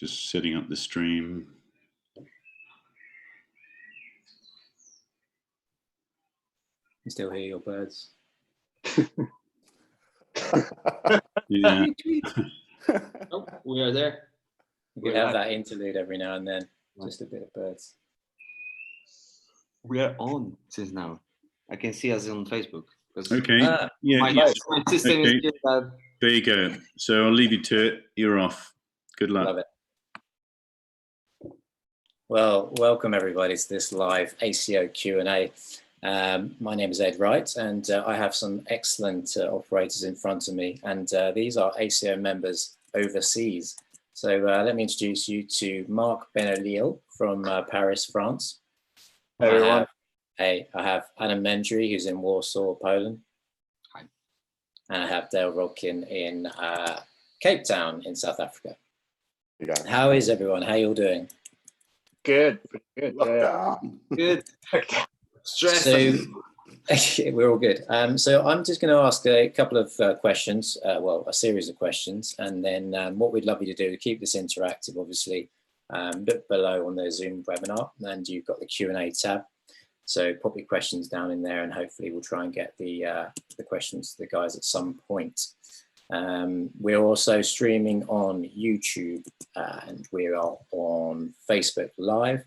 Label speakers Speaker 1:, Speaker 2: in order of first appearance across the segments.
Speaker 1: Just setting up the stream.
Speaker 2: You still hear your birds?
Speaker 1: Yeah.
Speaker 3: Oh, we are there.
Speaker 2: You could have that interlude every now and then, just a bit of birds.
Speaker 3: We are on since now. I can see us on Facebook.
Speaker 1: Okay.
Speaker 3: My system is here that...
Speaker 1: There you go. So I'll leave you to it. You're off. Good luck.
Speaker 2: Love it. Well, welcome everybody to this live ACO Q&A. My name is Ed Wright, and I have some excellent operators in front of me, and these are ACO members overseas. So let me introduce you to Marc Benolil from Paris, France.
Speaker 4: Hey, everyone.
Speaker 2: I have Adam Mendry, who's in Warsaw, Poland.
Speaker 3: Hi.
Speaker 2: And I have Dale Rodkin in Cape Town in South Africa.
Speaker 4: You guys.
Speaker 2: How is everyone? How are you all doing?
Speaker 4: Good. Yeah.
Speaker 3: Good. Stress.
Speaker 2: So we're all good. So I'm just going to ask a couple of questions, well, a series of questions, and then what we'd love you to do to keep this interactive, obviously, look below on the Zoom webinar, and you've got the Q&A tab. So pop your questions down in there, and hopefully we'll try and get the questions to the guys at some point. We're also streaming on YouTube, and we are on Facebook Live.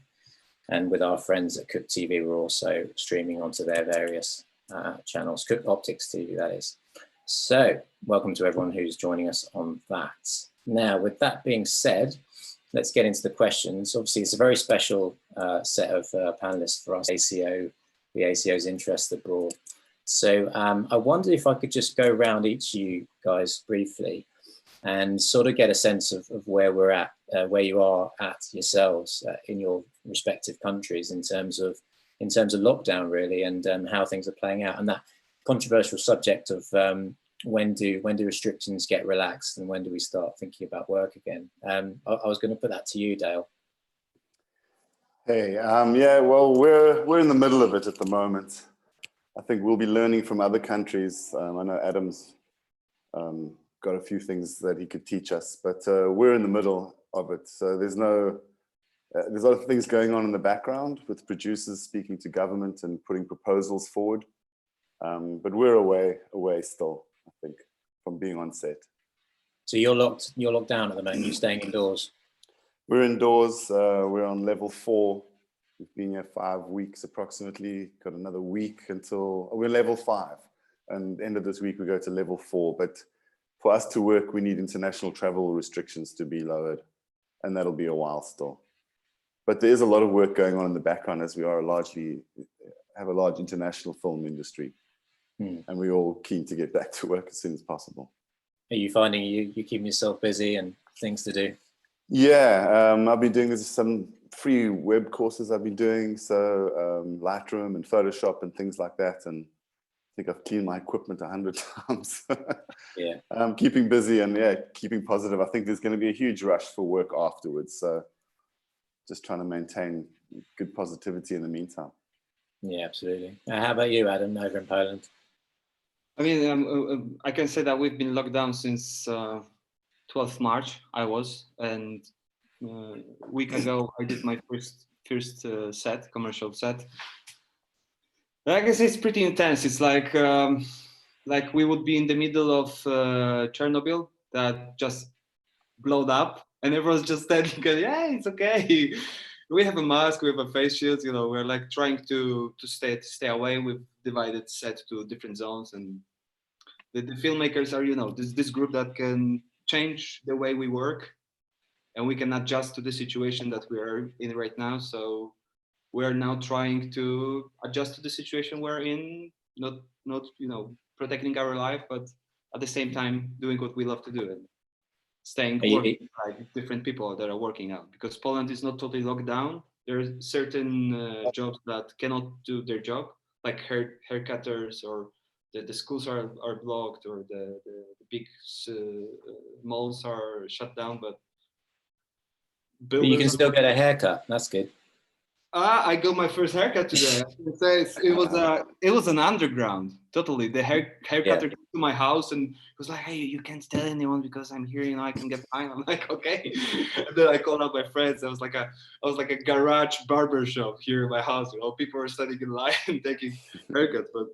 Speaker 2: And with our friends at Cook TV, we're also streaming onto their various channels, Cook Optics TV, that is. So welcome to everyone who's joining us on that. Now, with that being said, let's get into the questions. Obviously, it's a very special set of panelists for us, ACO, the ACO's interest abroad. So I wonder if I could just go around each of you guys briefly and sort of get a sense of where we're at, where you are at yourselves in your respective countries in terms of lockdown, really, and how things are playing out, and that controversial subject of when do restrictions get relaxed and when do we start thinking about work again. I was going to put that to you, Dale.
Speaker 4: Hey, yeah, well, we're in the middle of it at the moment. I think we'll be learning from other countries. I know Adam's got a few things that he could teach us, but we're in the middle of it. So there's a lot of things going on in the background with producers speaking to government and putting proposals forward. But we're away still, I think, from being on set.
Speaker 2: So you're locked down at the moment. You're staying indoors.
Speaker 4: We're indoors. We're on level 4. We've been here 5 weeks approximately. Got another week until we're level 5, and end of this week we go to level 4. But for us to work, we need international travel restrictions to be lowered, and that'll be a while still. But there is a lot of work going on in the background, as we have a large international film industry, and we're all keen to get back to work as soon as possible.
Speaker 2: Are you finding you keeping yourself busy and things to do?
Speaker 4: Yeah, I've been doing some free web courses I've been doing, so Lightroom and Photoshop and things like that, and I think I've cleaned my equipment 100 times.
Speaker 2: Yeah.
Speaker 4: I'm keeping busy and keeping positive. I think there's going to be a huge rush for work afterwards, so just trying to maintain good positivity in the meantime. Yeah,
Speaker 2: absolutely. How about you, Adam, over in Poland?
Speaker 3: I mean, I can say that we've been locked down since 12th March, and a week ago I did my first commercial set. I guess it's pretty intense. It's like we would be in the middle of Chernobyl that just blowed up, and everyone's just standing going, yeah, it's okay. We have a mask, we have a face shield, you know, we're like trying to stay away. We've divided set to different zones, and the filmmakers are, you know, this group that can change the way we work, and we can adjust to the situation that we are in right now. So we're now trying to adjust to the situation we're in, not you know, protecting our life, but at the same time doing what we love to do and staying working like different people that are working out, because Poland is not totally locked down. There are certain jobs that cannot do their job, like haircutters, or the schools are blocked, or the big malls are shut down, but
Speaker 2: you can still get a haircut. That's good.
Speaker 3: I got my first haircut today. It was an underground, totally. The haircutter came to my house and was like, "Hey, you can't tell anyone because I'm here. You know, I can get fined." I'm like, "Okay." And then I called out my friends. I was like a garage barber shop here in my house. You know, people were standing in line and taking haircuts, but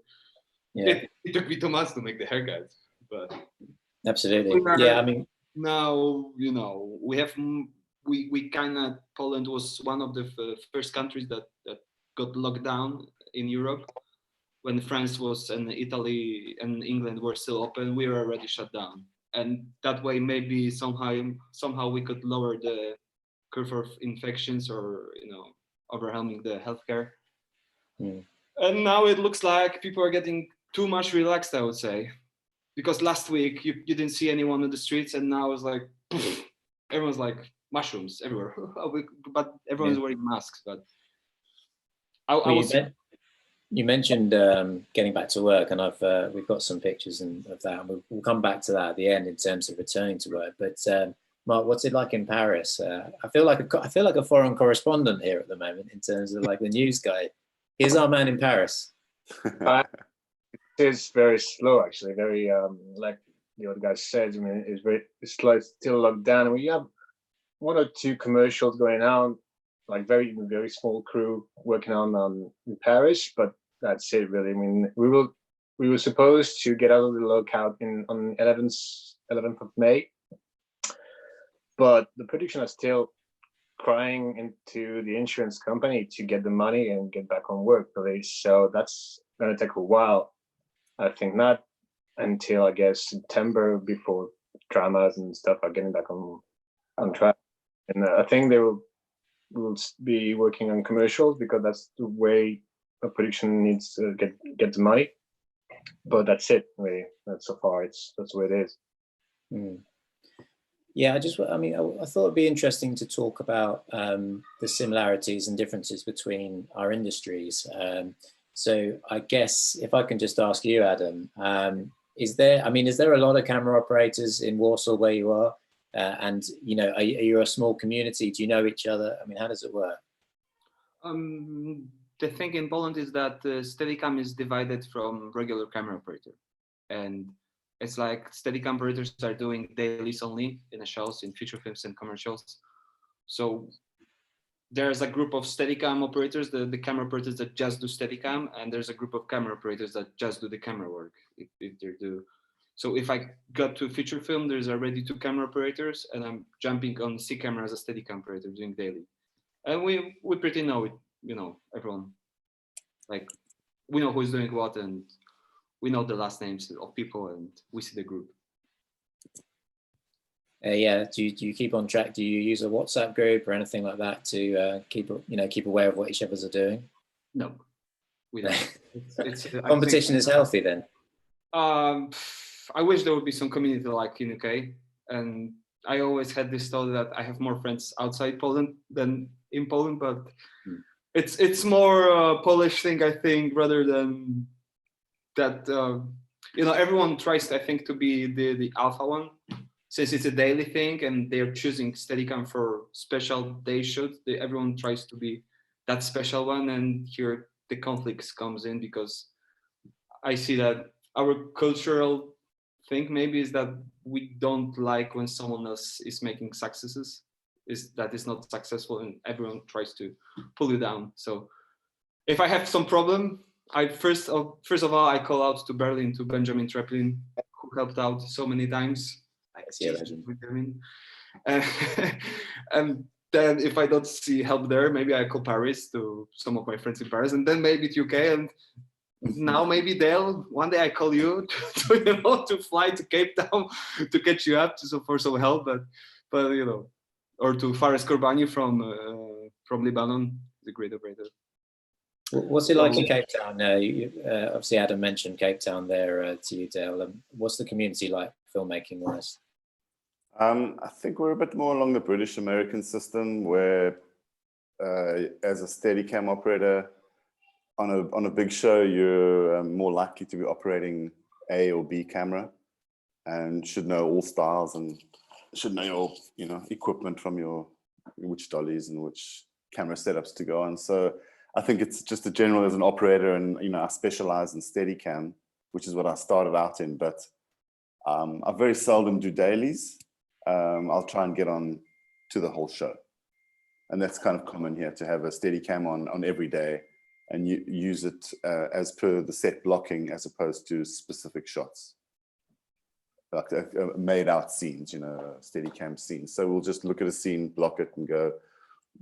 Speaker 3: it took me 2 months to make the haircut. But
Speaker 2: absolutely, yeah. I mean,
Speaker 3: now you know we kind of, Poland was one of the first countries that got locked down in Europe. When France was and Italy and England were still open, we were already shut down, and that way maybe somehow we could lower the curve of infections, or overwhelming the healthcare. And now it looks like people are getting too much relaxed, I would say, because last week you didn't see anyone on the streets, and now it's like poof, everyone's like mushrooms everywhere. But everyone's wearing masks. But
Speaker 2: you mentioned getting back to work, and we've got some pictures of that. And we'll come back to that at the end in terms of returning to work. But Mark, what's it like in Paris? I feel like a foreign correspondent here at the moment in terms of like the news guy. Here's our man in Paris.
Speaker 5: It is very slow, actually. Very like the other guy said. I mean, it's slow. It's still locked down, and we have 1 or 2 commercials going on, like very small crew working on in Paris, but that's it really. I mean, we were supposed to get out of the lockout on 11th of May, but the production are still crying into the insurance company to get the money and get back on work, please. So that's going to take a while. I think not until, I guess, September, before dramas and stuff are getting back on track. And I think they will be working on commercials because that's the way a production needs to get the money. But that's it, really. So far, that's the way it is.
Speaker 2: Yeah, I thought it'd be interesting to talk about the similarities and differences between our industries. So I guess if I can just ask you, Adam, is there a lot of camera operators in Warsaw where you are? And are you a small community? Do you know each other? I mean, how does it work?
Speaker 3: The thing in Poland is that Steadicam is divided from regular camera operator, and it's like Steadicam operators are doing dailies only in the shows, in feature films and commercials. So there's a group of Steadicam operators, the camera operators that just do Steadicam, and there's a group of camera operators that just do the camera work if they do. So if I got to a feature film, there's already 2 camera operators, and I'm jumping on C camera as a Steadicam operator doing daily. And we pretty know it, everyone. Like, we know who's doing what, and we know the last names of people, and we see the group.
Speaker 2: Yeah. Do you keep on track? Do you use a WhatsApp group or anything like that to keep aware of what each others are doing?
Speaker 3: No, we don't.
Speaker 2: Competition is healthy then.
Speaker 3: I wish there would be some community like in UK, and I always had this thought that I have more friends outside Poland than in Poland, but it's more a Polish thing, I think, rather than that. Everyone tries, I think, to be the alpha one, since it's a daily thing and they're choosing Steadicam for special day shoots. Everyone tries to be that special one, and here the conflicts comes in, because I see that our cultural thing maybe is that we don't like when someone else is making successes, that is not successful, and everyone tries to pull you down. So if I have some problem, I first of all I call out to Berlin, to Benjamin Treplin, who helped out so many times. And then if I don't see help there, maybe I call Paris, to some of my friends in Paris, and then maybe to UK, and now maybe Dale, one day I call you to fly to Cape Town to catch you up for some help, but or to Fares Korbani from Lebanon, the great operator.
Speaker 2: What's it like in Cape Town? Obviously, Adam mentioned Cape Town there to you, Dale. What's the community like, filmmaking wise?
Speaker 4: I think we're a bit more along the British American system, where as a Steadicam operator on a big show, you're more likely to be operating A or B camera, and should know all styles and should know your equipment from which dollies and which camera setups to go on. So I think it's just a general as an operator, and I specialize in Steadicam, which is what I started out in, but I very seldom do dailies. I'll try and get on to the whole show. And that's kind of common here, to have a Steadicam on every day and you use it as per the set blocking as opposed to specific shots. Like made out scenes, Steadicam scenes. So we'll just look at a scene, block it and go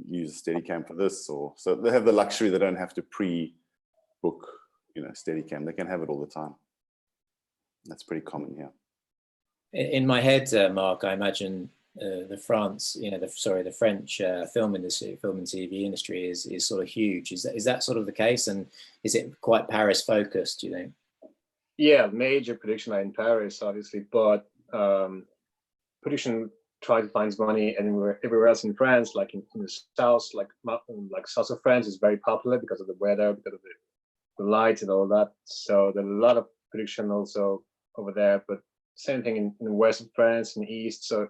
Speaker 4: use Steadicam for this, or so they have the luxury, they don't have to pre-book, Steadicam. They can have it all the time. That's pretty common here.
Speaker 2: In my head, Mark, I imagine the French film industry, film and TV industry is sort of huge. Is that sort of the case, and is it quite Paris focused, do you think?
Speaker 5: Yeah, major production line in Paris, obviously, but production try to find money everywhere else in France, like in the south, like south of France is very popular because of the weather, because of the light and all that. So there's a lot of production also over there, but same thing in the west of France and east. So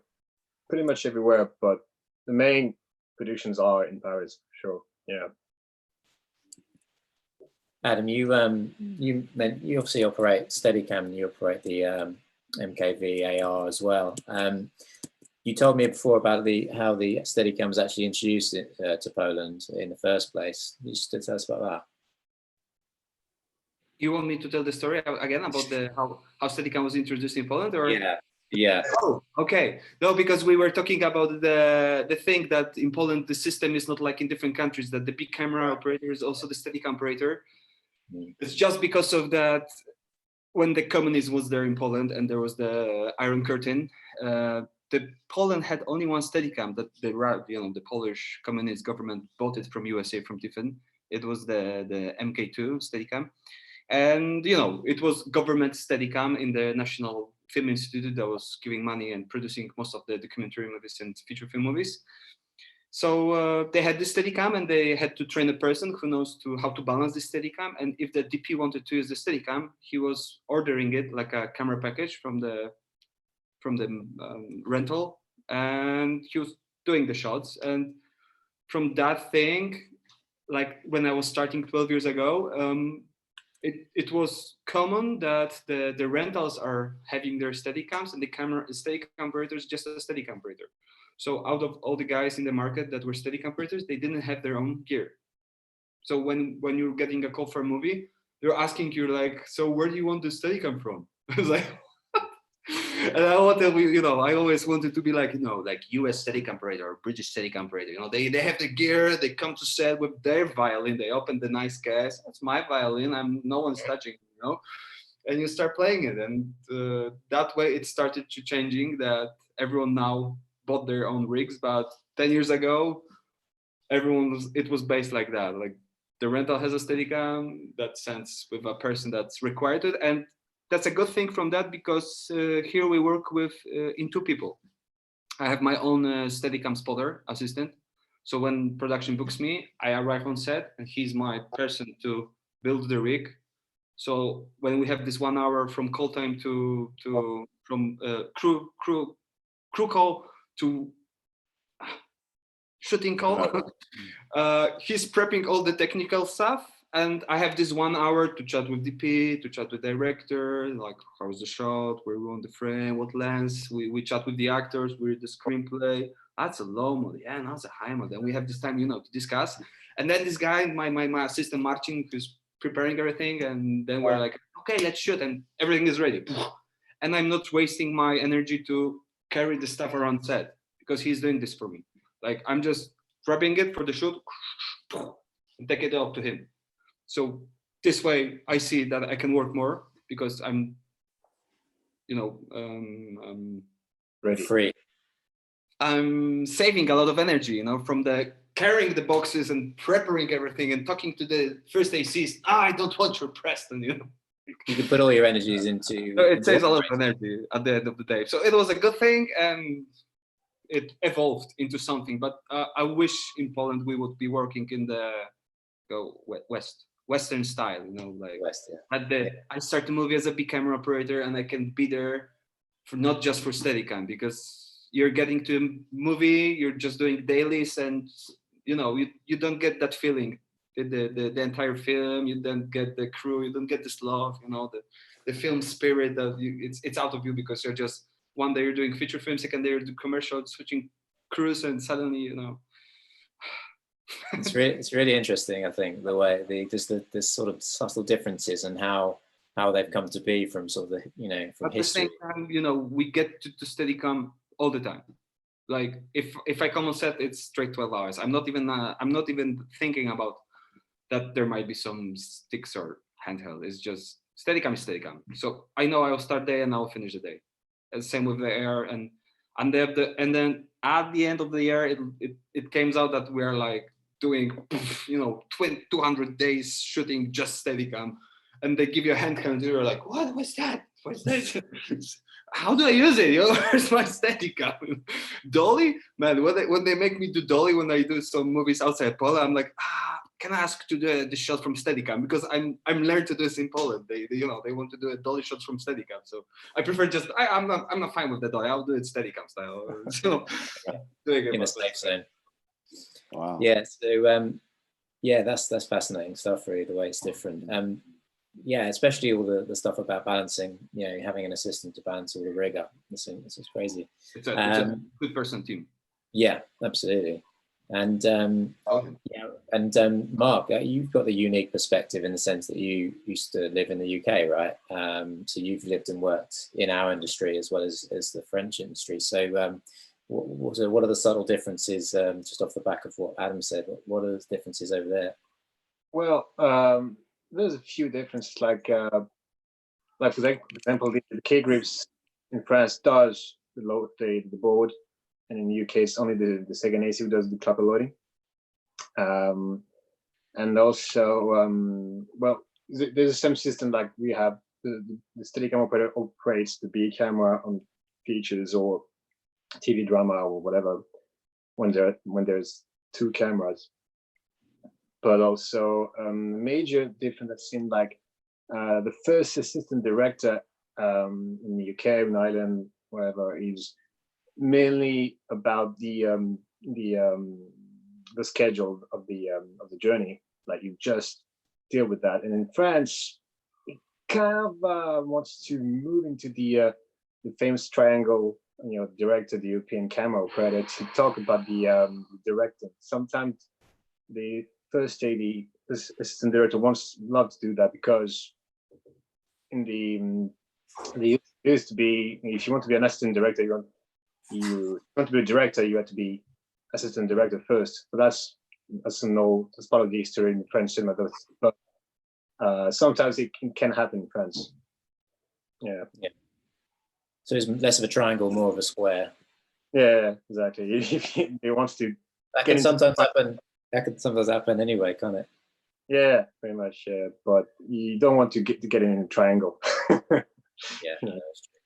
Speaker 5: pretty much everywhere, but the main productions are in Paris, sure. Yeah.
Speaker 2: Adam, you obviously operate Steadicam and you operate the MKV AR as well. You told me before about how the Steadicam was actually introduced to Poland in the first place. You just tell us about that.
Speaker 3: You want me to tell the story again about how Steadicam was introduced in Poland, or?
Speaker 2: Yeah.
Speaker 3: Oh, okay. No, because we were talking about the thing that in Poland the system is not like in different countries, that the big camera operator is also the Steadicam operator. It's just because of that. When the communism was there in Poland and there was the Iron Curtain, Poland had only one Steadicam that the Polish communist government bought it from USA, from Tiffin. It was the MK2 Steadicam, and it was government Steadicam in the National Film Institute that was giving money and producing most of the documentary movies and feature film movies. So they had this Steadicam and they had to train a person who knows how to balance the Steadicam. And if the DP wanted to use the Steadicam, he was ordering it like a camera package from the rental, and he was doing the shots. And from that thing, like when I was starting 12 years ago, it was common that the rentals are having their Steadicams and the Steadicam operators just a Steadicam operator. So out of all the guys in the market that were Steadicam operators, they didn't have their own gear. So when you're getting a call for a movie, they're asking you like, so where do you want the Steadicam from? I was like, and I always wanted to be like, like US Steadicam operator or British Steadicam operator. They have the gear, they come to set with their violin, they open the nice case. That's my violin, no one's touching, and you start playing it. And that way it started to changing, that everyone now bought their own rigs. But 10 years ago, it was based like that. Like the rental has a Steadicam that sends with a person that's required it. And that's a good thing from that, because here we work with in two people. I have my own Steadicam spotter assistant. So when production books me, I arrive on set and he's my person to build the rig. So when we have this 1 hour from call time from crew call to shooting call, he's prepping all the technical stuff. And I have this 1 hour to chat with DP, to chat with director, like how's the shot, where we want the frame, what lens. We chat with the actors, we read the screenplay. That's a low mode, yeah, and that's a high mode. And we have this time, to discuss. And then this guy, my assistant Marcin, who's preparing everything, and then we're like, okay, let's shoot, and everything is ready. And I'm not wasting my energy to carry the stuff around set, because he's doing this for me. Like I'm just prepping it for the shoot and take it up to him. So this way I see that I can work more, because I'm,
Speaker 2: ready. Free.
Speaker 3: I'm saving a lot of energy, from the carrying the boxes and preparing everything and talking to the first ACs. I don't want your Preston,
Speaker 2: You can put all your energies into.
Speaker 3: So it saves a lot of energy at the end of the day. So it was a good thing, and it evolved into something. But I wish in Poland we would be working in the Western style, like
Speaker 2: West, yeah.
Speaker 3: I start the movie as a big camera operator, and I can be there for not just for Steadicam, because you're getting to a movie, you're just doing dailies, and you know, you don't get that feeling. The entire film, you don't get the crew, you don't get this love, you know, the film spirit that it's out of you, because you're just, one day you're doing feature film, second day you're doing commercial, switching crews, and suddenly, you know.
Speaker 2: It's really interesting, I think, the way the sort of subtle differences and how they've come to be from sort of the, you know, from
Speaker 3: At
Speaker 2: history.
Speaker 3: the same time, you know, we get to Steadicam all the time. Like if I come on set, it's straight 12 hours. I'm not even thinking about that there might be some sticks or handheld. It's just Steadicam is Steadicam. So I know I'll start day and I'll finish the day. And same with the air, and then at the end of the year, it came out that we're like doing, you know, 200 days shooting just Steadicam, and they give you a handheld, and you're like, what? What's that? What's that? How do I use it? You know, where's my Steadicam? Dolly, man. When they make me do dolly when I do some movies outside Poland, I'm like, can I ask to do the shot from Steadicam, because I'm learned to do this in Poland. They you know, they want to do a dolly shots from Steadicam, so I prefer just I'm not fine with the dolly. I'll do it Steadicam style. So doing it
Speaker 2: In a safe zone.
Speaker 4: Wow.
Speaker 2: Yeah. So yeah, that's fascinating stuff. Really, the way it's different. Yeah, especially all the stuff about balancing. You know, having an assistant to balance all the rig up. This is crazy.
Speaker 3: It's a good person team.
Speaker 2: Yeah, absolutely. And yeah, and Mark, you've got the unique perspective in the sense that you used to live in the UK, right? So you've lived and worked in our industry as well as the French industry. So what are the subtle differences, just off the back of what Adam said? What are the differences over there?
Speaker 5: Well, there's a few differences, like for example, the K grips in France does load the board, and in the UK it's only the second AC who does the clapper loading. And also, well, there's the same system like we have. The Steadicam operator operates the B camera on features or TV drama or whatever when there's two cameras. But also major difference I've seen, like the first assistant director in the UK, in Ireland, wherever, is mainly about the schedule of the journey. Like you just deal with that. And in France, it kind of wants to move into the famous triangle. You know, director, the European camera operator, to talk about the directing. Sometimes the first AD, this assistant director, wants not to do that, because in the used to be, if you want to be an assistant director, you want to be a director, you have to be assistant director first. But that's part of the history in French cinema. But sometimes it can happen in France. Yeah.
Speaker 2: Yeah. So it's less of a triangle, more of a square.
Speaker 5: Yeah, exactly. If he wants to.
Speaker 2: That can sometimes happen. That can sometimes happen anyway, can't it?
Speaker 5: Yeah, pretty much. Yeah, but you don't want to get in a triangle.
Speaker 2: Yeah, no, that's true.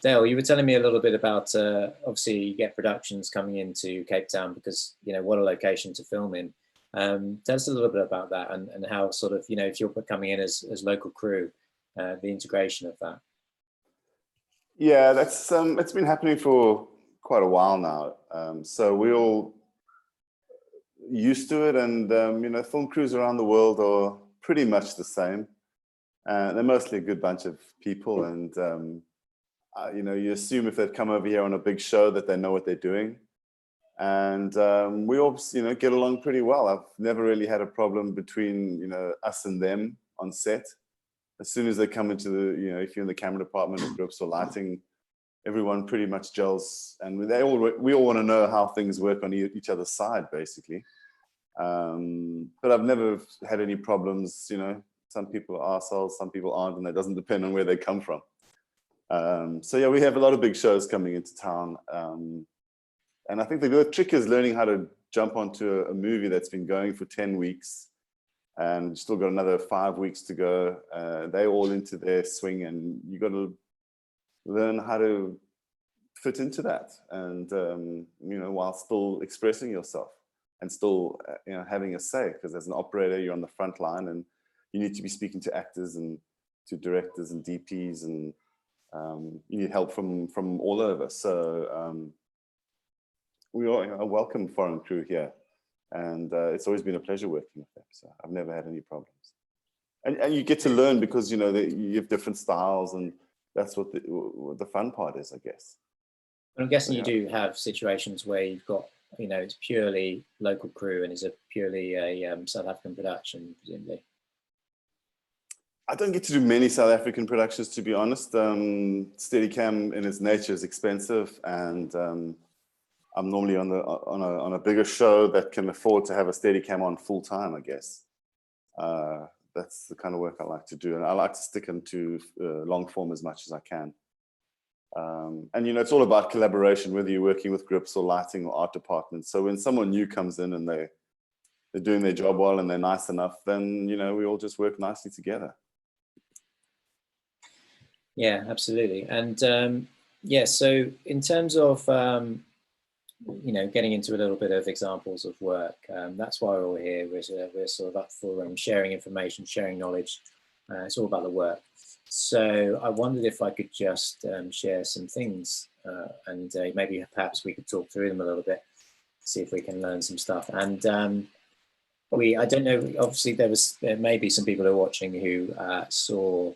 Speaker 2: Dale, you were telling me a little bit about obviously you get productions coming into Cape Town because, you know, what a location to film in. Tell us a little bit about that and how sort of, you know, if you're coming in as local crew, the integration of that.
Speaker 4: Yeah, that's it's been happening for quite a while now. So we're all used to it, and you know, film crews around the world are pretty much the same. They're mostly a good bunch of people, and you know, you assume if they've come over here on a big show that they know what they're doing, and we all, you know, get along pretty well. I've never really had a problem between, you know, us and them on set. As soon as they come into the, you know, if you're in the camera department or groups or lighting, everyone pretty much gels, and we all want to know how things work on each other's side, basically. But I've never had any problems. You know, some people are arseholes, some people aren't, and that doesn't depend on where they come from. So yeah, we have a lot of big shows coming into town, and I think the trick is learning how to jump onto a movie that's been going for 10 weeks. And still got another 5 weeks to go. They're all into their swing, and you got to learn how to fit into that, and you know, while still expressing yourself and still you know, having a say. Because as an operator, you're on the front line, and you need to be speaking to actors and to directors and DPs, and you need help from all over. So we are a welcome foreign crew here. And it's always been a pleasure working with them. So I've never had any problems. And you get to learn because, you know, you have different styles, and that's what the fun part is, I guess.
Speaker 2: I'm guessing you do have situations where you've got, you know, it's purely local crew and is a purely a South African production, presumably.
Speaker 4: I don't get to do many South African productions, to be honest. Steadicam in its nature is expensive, and I'm normally on a bigger show that can afford to have a Steadicam on full time, I guess. That's the kind of work I like to do, and I like to stick into long form as much as I can. And you know, it's all about collaboration, whether you're working with grips or lighting or art departments. So when someone new comes in and they're doing their job well and they're nice enough, then, you know, we all just work nicely together.
Speaker 2: Yeah, absolutely. And yeah, so in terms of you know, getting into a little bit of examples of work, that's why we're all here. We're sort of up for sharing information, sharing knowledge. It's all about the work. So I wondered if I could just share some things, and maybe perhaps we could talk through them a little bit, see if we can learn some stuff. And I don't know, obviously there may be some people who are watching who saw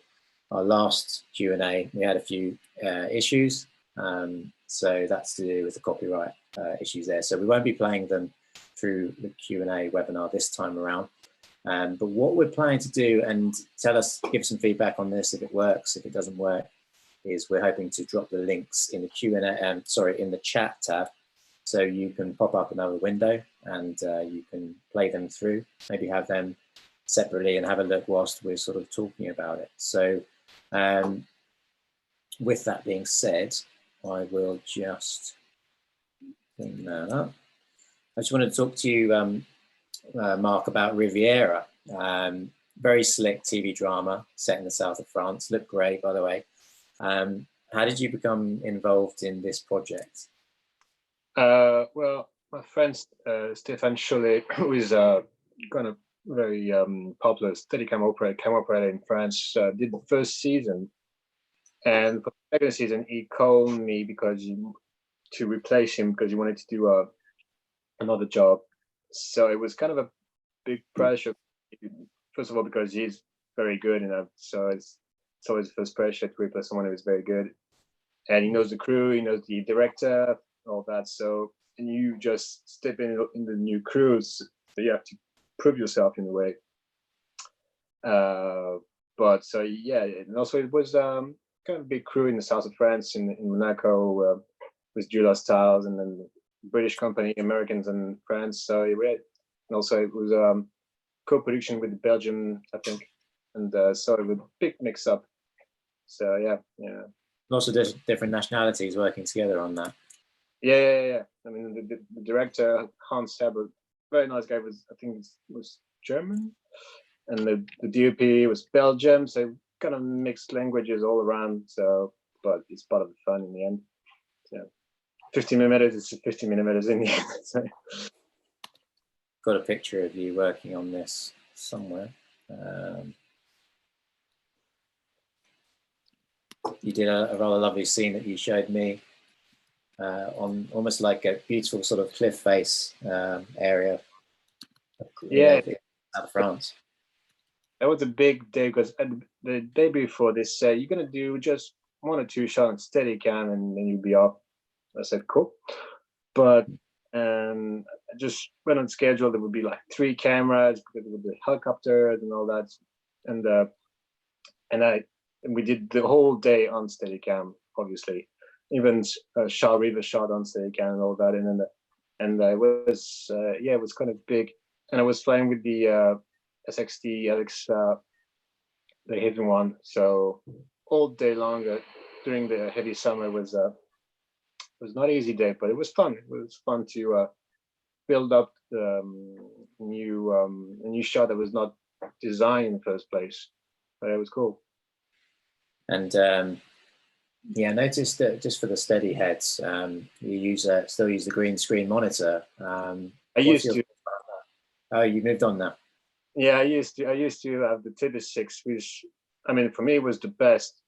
Speaker 2: our last Q&A. We had a few issues, so that's to do with the copyright issues there. So we won't be playing them through the Q&A webinar this time around. But what we're planning to do, and give some feedback on this if it works, if it doesn't work, is we're hoping to drop the links in the Q&A, sorry, in the chat tab, so you can pop up another window and you can play them through, maybe have them separately and have a look whilst we're sort of talking about it. So with that being said, I will just bring that up. I just wanted to talk to you, Mark, about Riviera. Very slick TV drama set in the south of France. Looked great, by the way. How did you become involved in this project?
Speaker 5: Well, my friend Stéphane Chollet, who is kind of very popular Steadicam camera operator in France, did the first season. And for the second season, he called me to replace him because he wanted to do another job. So it was kind of a big pressure. First of all, because he's very good, so it's always the first pressure to replace someone who is very good, and he knows the crew, he knows the director, all that. So, and you just step in the new crews, so you have to prove yourself in a way. But so yeah, and also it was kind of a big crew in the south of France, in Monaco, with Julia Stiles, and then British company, Americans, and France. So and also it was co-production with Belgium, I think, and so it was a big mix-up. So yeah.
Speaker 2: Lots of different nationalities working together on that.
Speaker 5: Yeah. I mean, the director Hans Heber, very nice guy. I think it was German, and the DOP was Belgium. So kind of mixed languages all around. So, but it's part of the fun in the end. So 50 millimeters is 50 millimeters in the end. So.
Speaker 2: Got a picture of you working on this somewhere. You did a rather lovely scene that you showed me on almost like a beautiful sort of cliff face area.
Speaker 5: Yeah,
Speaker 2: out of France.
Speaker 5: That was a big day because the day before they said you're gonna do just 1 or 2 shots on Steadicam and then you'll be off. I said cool, but I just went on schedule. There would be like 3 cameras because with the helicopters and all that, and we did the whole day on Steadicam, obviously, even River shot on Steadicam and all that, and it was it was kind of big, and I was flying with the SXT Alex, the heavy one, so all day long during the heavy summer was not an easy day, but it was fun. It was fun to build up the a new shot that was not designed in the first place, but it was cool.
Speaker 2: And yeah, I noticed that just for the steady heads, you still use the green screen monitor.
Speaker 5: I used to.
Speaker 2: Oh, you moved on now.
Speaker 5: Yeah, I used to have the TB6, which, I mean, for me was the best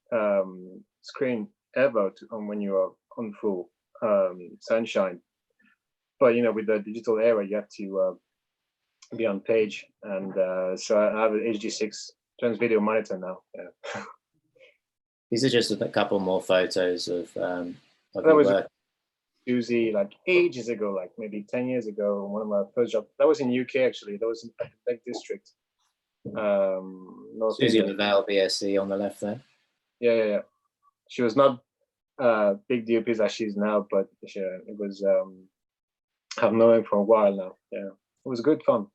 Speaker 5: screen ever when you are on full sunshine. But with the digital era, you have to be on page. And so I have an HD6 trans-video monitor now. Yeah.
Speaker 2: These are just a couple more photos of
Speaker 5: That
Speaker 2: your
Speaker 5: was
Speaker 2: work.
Speaker 5: Susie, like ages ago, like maybe 10 years ago, one of my first jobs. That was in UK actually. That was in the Lake District. North
Speaker 2: Susie
Speaker 5: India.
Speaker 2: Lavelle, BSc on the left there.
Speaker 5: Yeah. She was not big DOPs as she is now, but it was, I've known her for a while now. Yeah, it was good fun.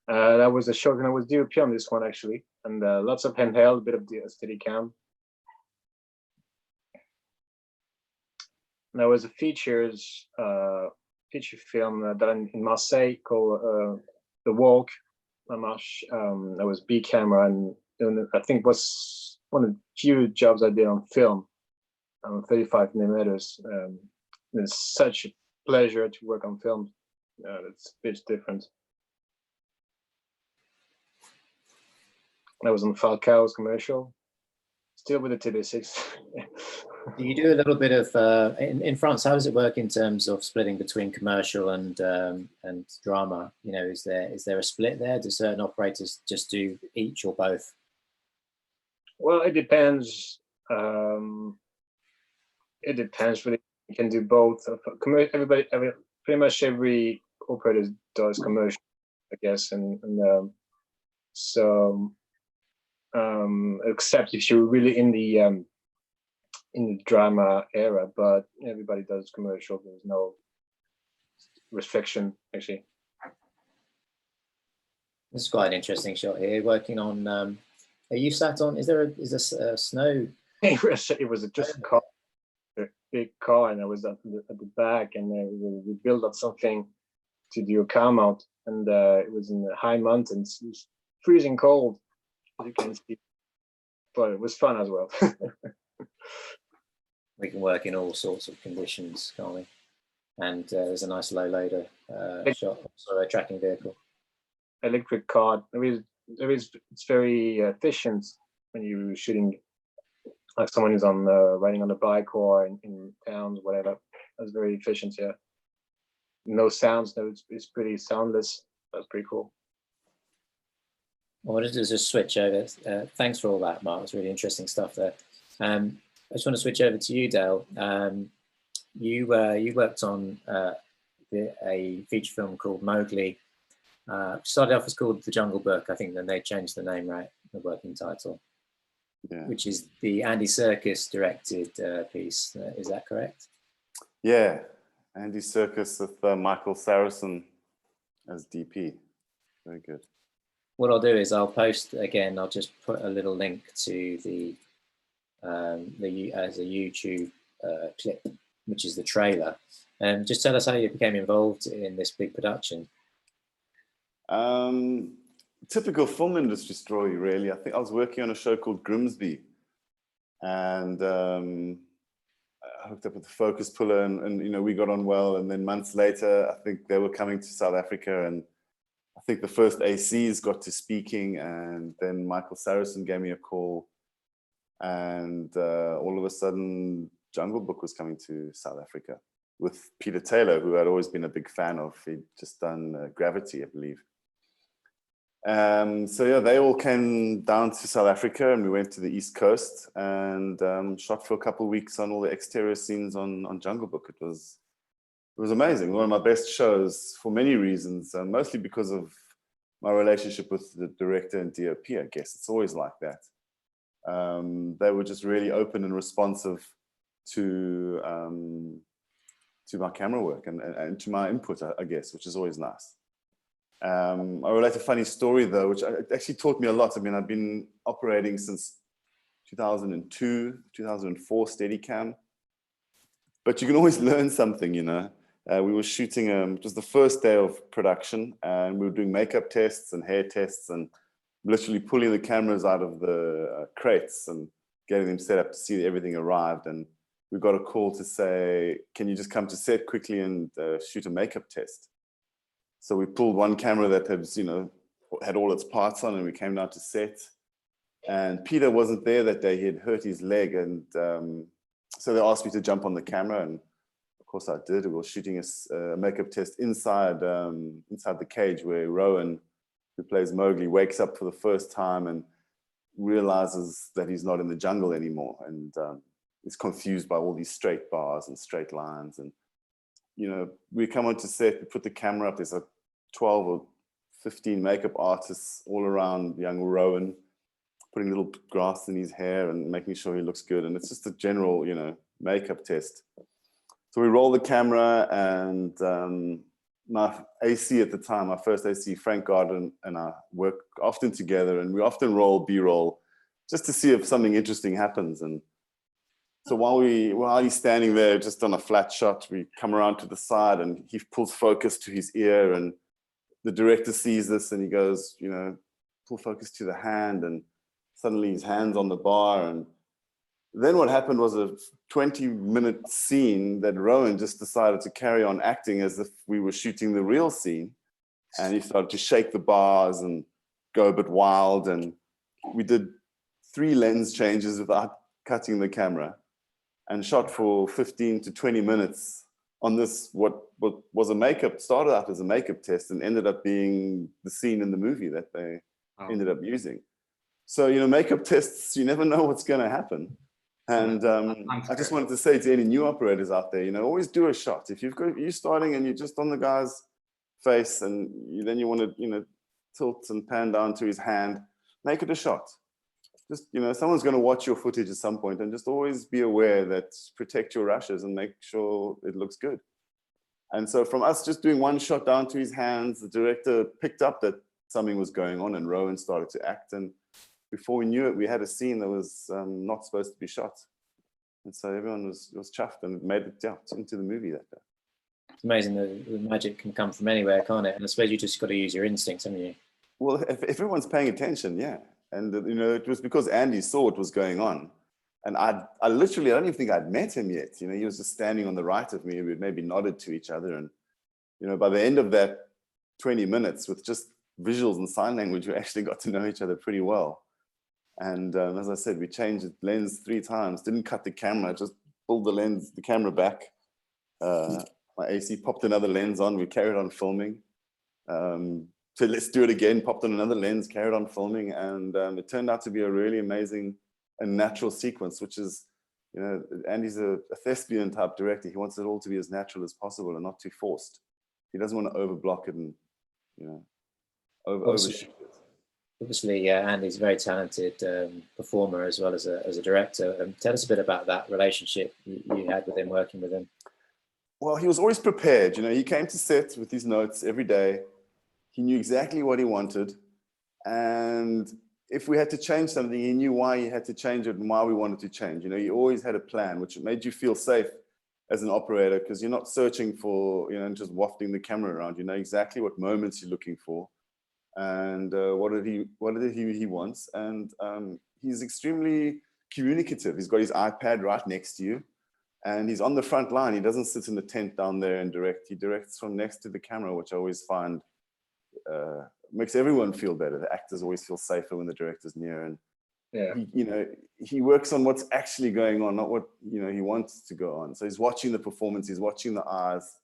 Speaker 5: That was a short, and I was DOP on this one actually, and lots of handheld, a bit of the steady cam. And there was a feature film done in Marseille called The Walk. That was B camera, and I think was one of the few jobs I did on film, 35 millimeters. It's such a pleasure to work on film. It's a bit different. I was on Falcao's commercial, still with the TB6.
Speaker 2: You do a little bit of in France. How does it work in terms of splitting between commercial and drama? You know, is there a split there? Do certain operators just do each or both?
Speaker 5: Well, it depends. It depends really. You can do both. Pretty much every operator does commercial, I guess, and so except if you're really in the drama era, but everybody does commercial. There's no restriction actually.
Speaker 2: This is quite an interesting shot here. Working on. Are you sat on? Is there a snow?
Speaker 5: It was just a car, a big car, and I was at the back, and we built up something to do a car mount, and it was in the high mountains. It was freezing cold, as you can see, but it was fun as well.
Speaker 2: We can work in all sorts of conditions, can't we? And there's a nice low loader shot, so a tracking vehicle.
Speaker 5: Electric car. It's very efficient when you're shooting, like someone is on riding on a bike or in towns, whatever. That's very efficient. Yeah. No sounds. No, it's pretty soundless. That's pretty cool.
Speaker 2: I wanted to just switch over. Thanks for all that, Mark. It's really interesting stuff there. I just want to switch over to you, Dale. You worked on a feature film called Mowgli. Started off as called The Jungle Book. I think then they changed the name, right? The working title, which is the Andy Serkis directed piece. Is that correct?
Speaker 4: Yeah, Andy Serkis with Michael Saracen as DP. Very good. What
Speaker 2: I'll do is I'll post again. I'll just put a little link to the as a YouTube clip, which is the trailer. Just tell us how you became involved in this big production.
Speaker 4: Typical film industry story, really. I think I was working on a show called Grimsby, and I hooked up with the focus puller, and you know, we got on well. And then months later, I think they were coming to South Africa, and I think the first ACs got to speaking, and then Michael Saracen gave me a call, and all of a sudden Jungle Book was coming to South Africa with Peter Taylor, who I'd always been a big fan of. He'd just done Gravity, I believe. So yeah, they all came down to South Africa, and we went to the East Coast and shot for a couple of weeks on all the exterior scenes on Jungle Book. It was amazing. One of my best shows for many reasons, mostly because of my relationship with the director and DOP, I guess. It's always like that. They were just really open and responsive to my camera work and to my input, I guess, which is always nice. I relate a funny story though, which actually taught me a lot. I mean, I've been operating since 2002, 2004 Steadicam, but you can always learn something, you know. We were shooting, it was the first day of production, and we were doing makeup tests and hair tests and literally pulling the cameras out of the crates and getting them set up to see that everything arrived. And we got a call to say, can you just come to set quickly and shoot a makeup test? So we pulled one camera that had, you know, had all its parts on, and we came down to set. And Peter wasn't there that day. He had hurt his leg, and so they asked me to jump on the camera. And course I did. We were shooting a makeup test inside inside the cage where Rowan, who plays Mowgli, wakes up for the first time and realizes that he's not in the jungle anymore, and is confused by all these straight bars and straight lines. And we come onto set, we put the camera up. There's like 12 or 15 makeup artists all around young Rowan, putting little grass in his hair and making sure he looks good. And it's just a general, makeup test. So we roll the camera, and my AC at the time, my first AC, Frank Garden, and I work often together, and we often roll B-roll just to see if something interesting happens. And so while he's standing there just on a flat shot, we come around to the side and he pulls focus to his ear, and the director sees this and he goes, pull focus to the hand, and suddenly his hand's on the bar. And then what happened was a 20-minute scene that Rowan just decided to carry on acting as if we were shooting the real scene. And he started to shake the bars and go a bit wild. And we did 3 lens changes without cutting the camera, and shot for 15 to 20 minutes on this, what started out as a makeup test and ended up being the scene in the movie that they ended up using. So, makeup tests, you never know what's going to happen. And I just wanted to say to any new operators out there, always do a shot. If you're starting and you're just on the guy's face, and then you want to, tilt and pan down to his hand, make it a shot. Just, someone's going to watch your footage at some point, and just always be aware that protect your rushes and make sure it looks good. And so from us just doing one shot down to his hands, the director picked up that something was going on, and Rowan started to act. And before we knew it, we had a scene that was not supposed to be shot. And so everyone was chuffed and made it into the movie that day.
Speaker 2: It's amazing that the magic can come from anywhere, can't it? And I suppose you just got to use your instincts, haven't you?
Speaker 4: Well, if everyone's paying attention, yeah. And, it was because Andy saw what was going on. And I don't even think I'd met him yet. He was just standing on the right of me. We maybe nodded to each other. And, by the end of that 20 minutes with just visuals and sign language, we actually got to know each other pretty well. And as I said, we changed the lens 3 times, didn't cut the camera, just pulled the camera back. My AC popped another lens on, we carried on filming. So let's do it again, popped on another lens, carried on filming. And it turned out to be a really amazing and natural sequence, which is, Andy's a thespian type director. He wants it all to be as natural as possible and not too forced. He doesn't want to overblock it and, overshoot it.
Speaker 2: Obviously, Andy's a very talented performer as well as a director. Tell us a bit about that relationship you had with him, working with him.
Speaker 4: Well, he was always prepared. He came to set with his notes every day. He knew exactly what he wanted. And if we had to change something, he knew why he had to change it and why we wanted to change. He always had a plan, which made you feel safe as an operator, because you're not searching for, just wafting the camera around. You know exactly what moments you're looking for. And what did he wants. And he's extremely communicative. He's got his iPad right next to you, and he's on the front line. He doesn't sit in the tent down there and direct. He directs from next to the camera, which I always find makes everyone feel better. The actors always feel safer when the director's near. And
Speaker 5: yeah,
Speaker 4: he works on what's actually going on, not what he wants to go on. So he's watching the performance. He's watching the eyes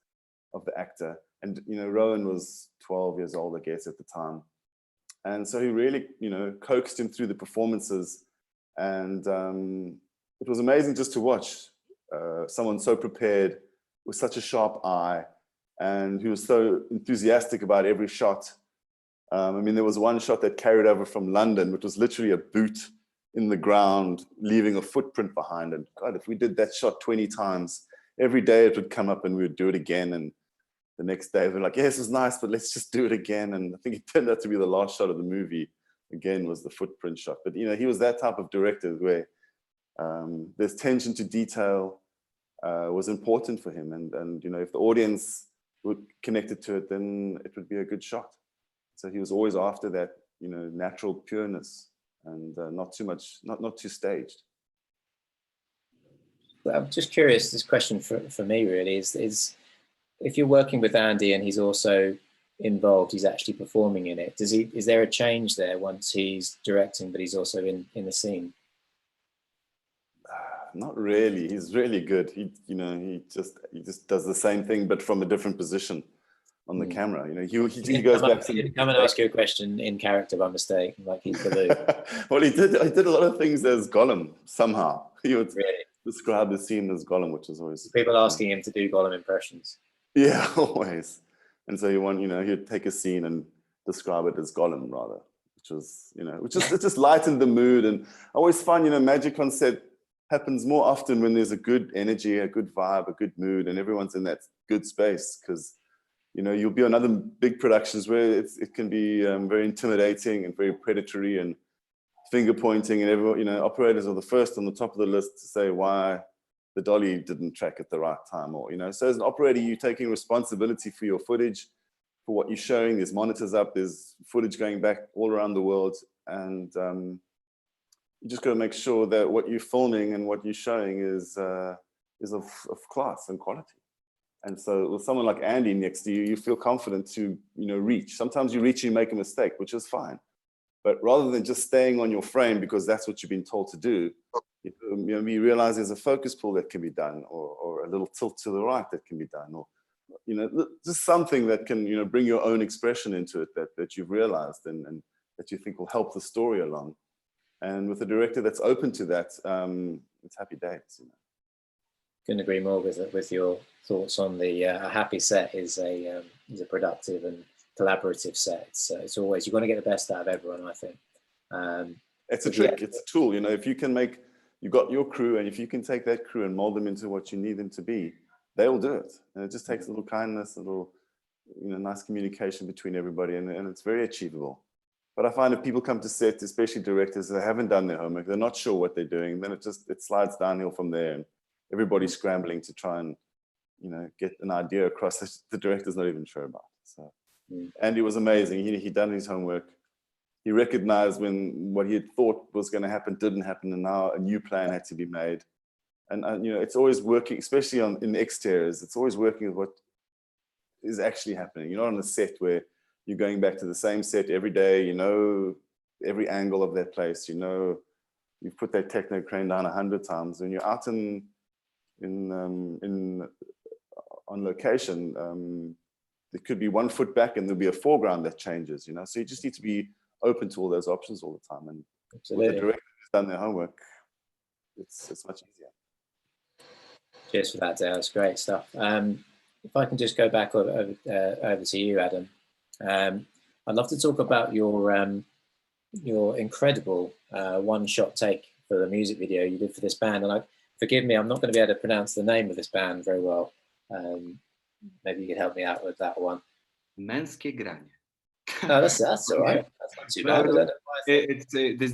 Speaker 4: of the actor. And Rowan was 12 years old, I guess, at the time. And so he really, coaxed him through the performances. And it was amazing just to watch someone so prepared with such a sharp eye, and who was so enthusiastic about every shot. There was one shot that carried over from London, which was literally a boot in the ground, leaving a footprint behind. And God, if we did that shot 20 times, every day it would come up and we would do it again. And the next day, they're like, yes, it was nice, but let's just do it again. And I think it turned out to be the last shot of the movie, again, was the footprint shot. But, he was that type of director where there's attention to detail was important for him. And if the audience were connected to it, then it would be a good shot. So he was always after that, natural pureness and not too much, not too staged.
Speaker 2: Well, I'm just curious, this question for me really is if you're working with Andy and he's also involved, he's actually performing in it, is there a change there once he's directing but he's also in the scene?
Speaker 4: not really. He's really good. He just does the same thing, but from a different position on the camera. You know, he goes back to
Speaker 2: come and ask you a question in character by mistake, like he's Baloo.
Speaker 4: Well, he did a lot of things as Gollum somehow. He would
Speaker 2: Really?
Speaker 4: describe the scene as Gollum, which is always
Speaker 2: People asking him to do Gollum impressions.
Speaker 4: yeah, always. And so he'd take a scene and describe it as Gollum rather, it just lightened the mood. And I always find, magic on set happens more often when there's a good energy, a good vibe, a good mood, and everyone's in that good space. Because you'll be on other big productions where it can be very intimidating and very predatory and finger pointing, and everyone, operators are the first on the top of the list to say why the dolly didn't track at the right time, or so as an operator, you're taking responsibility for your footage, for what you're showing. There's monitors up, there's footage going back all around the world, and you just got to make sure that what you're filming and what you're showing is of class and quality. And so with someone like Andy next to you, you feel confident to reach. Sometimes you reach and you make a mistake, which is fine, but rather than just staying on your frame because that's what you've been told to do, you realize there's a focus pull that can be done, or a little tilt to the right that can be done, or just something that can bring your own expression into it that you've realized and that you think will help the story along. And with a director that's open to that, it's happy days.
Speaker 2: Couldn't agree more with your thoughts on the a happy set is a productive and collaborative set. It's always, you're going to get the best out of everyone, I think.
Speaker 4: It's a trick. It's a tool. If you can you've got your crew, and if you can take that crew and mold them into what you need them to be, they will do it. And it just takes a little kindness, a little nice communication between everybody, and it's very achievable. But I find if people come to set, especially directors that haven't done their homework, they're not sure what they're doing, then it slides downhill from there, and everybody's scrambling to try and get an idea across that the director's not even sure about. So Andy was amazing. He'd done his homework. He recognized when what he had thought was going to happen didn't happen, and now a new plan had to be made. And it's always working, especially in the exteriors. It's always working with what is actually happening. You're not on a set where you're going back to the same set every day. Every angle of that place. You've put that techno crane down 100 times. When you're out on location, there could be 1 foot back and there'll be a foreground that changes. So you just need to be open to all those options all the time. And with the director who's done their homework, it's much easier.
Speaker 2: Cheers for that, Dale. That's great stuff. If I can just go back over to you, Adam. I'd love to talk about your incredible one-shot take for the music video you did for this band. And forgive me, I'm not going to be able to pronounce the name of this band very well. Maybe you could help me out with that one.
Speaker 3: Męskie granie.
Speaker 2: No, that's all right. That's not too bad.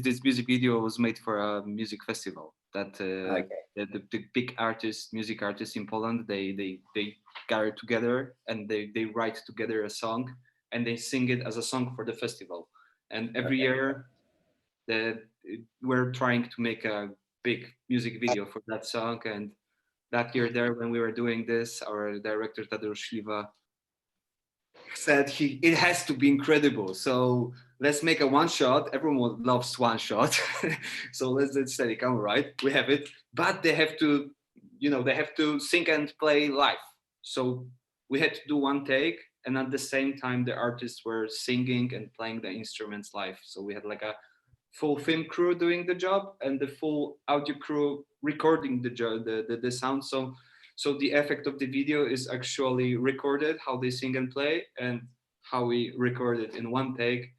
Speaker 3: This music video was made for a music festival that the big music artists in Poland, they gather together and they write together a song and they sing it as a song for the festival. And every year we're trying to make a big music video for that song. And that year there, when we were doing this, our director Tadeusz Śliwa said it has to be incredible. So let's make a one shot. Everyone loves one shot. So let's say, come right, we have it. But they have to, they have to sing and play live. So we had to do one take, and at the same time the artists were singing and playing the instruments live. So we had like a full film crew doing the job and the full audio crew recording the sound. So the effect of the video is actually recorded, how they sing and play, and how we record it in one take.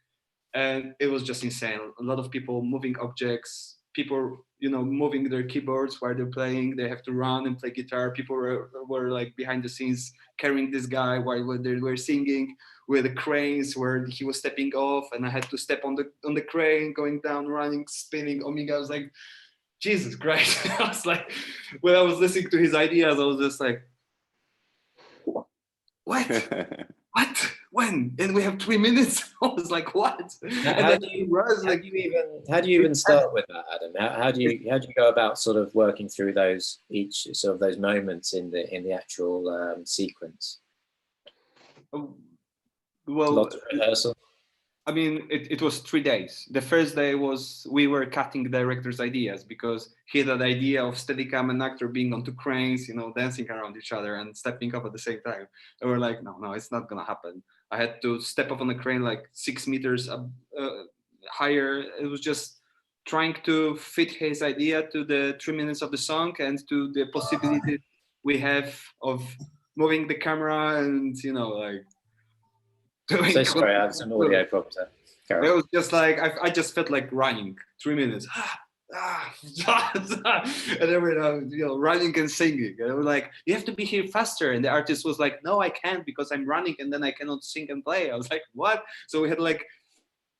Speaker 3: And it was just insane. A lot of people moving objects, people, moving their keyboards while they're playing. They have to run and play guitar. People were like behind the scenes carrying this guy while they were singing, with the cranes where he was stepping off, and I had to step on the crane, going down, running, spinning. Oh my God, I was like, Jesus Christ. I was like, when I was listening to his ideas, I was just like, what? What? When? And we have 3 minutes? I was like, what?
Speaker 2: How do you even start with that, Adam? How do you go about sort of working through those moments in the actual sequence?
Speaker 3: Well,
Speaker 2: lots of rehearsal.
Speaker 3: I mean, it was 3 days. The first day was we were cutting the director's ideas because he had an idea of Steadicam and actor being on two cranes, you know, dancing around each other and stepping up at the same time. And we're like, no, it's not gonna happen. I had to step up on the crane like 6 meters higher. It was just trying to fit his idea to the 3 minutes of the song and to the possibility we have of moving the camera and, you know, like doing.
Speaker 2: So sorry, I have some audio problems there. Carry
Speaker 3: It
Speaker 2: on.
Speaker 3: was just like I just felt like running 3 minutes. And then we're you know, running and singing. And we're like, you have to be here faster. And the artist was like, no, I can't because I'm running and then I cannot sing and play. I was like, what? So we had like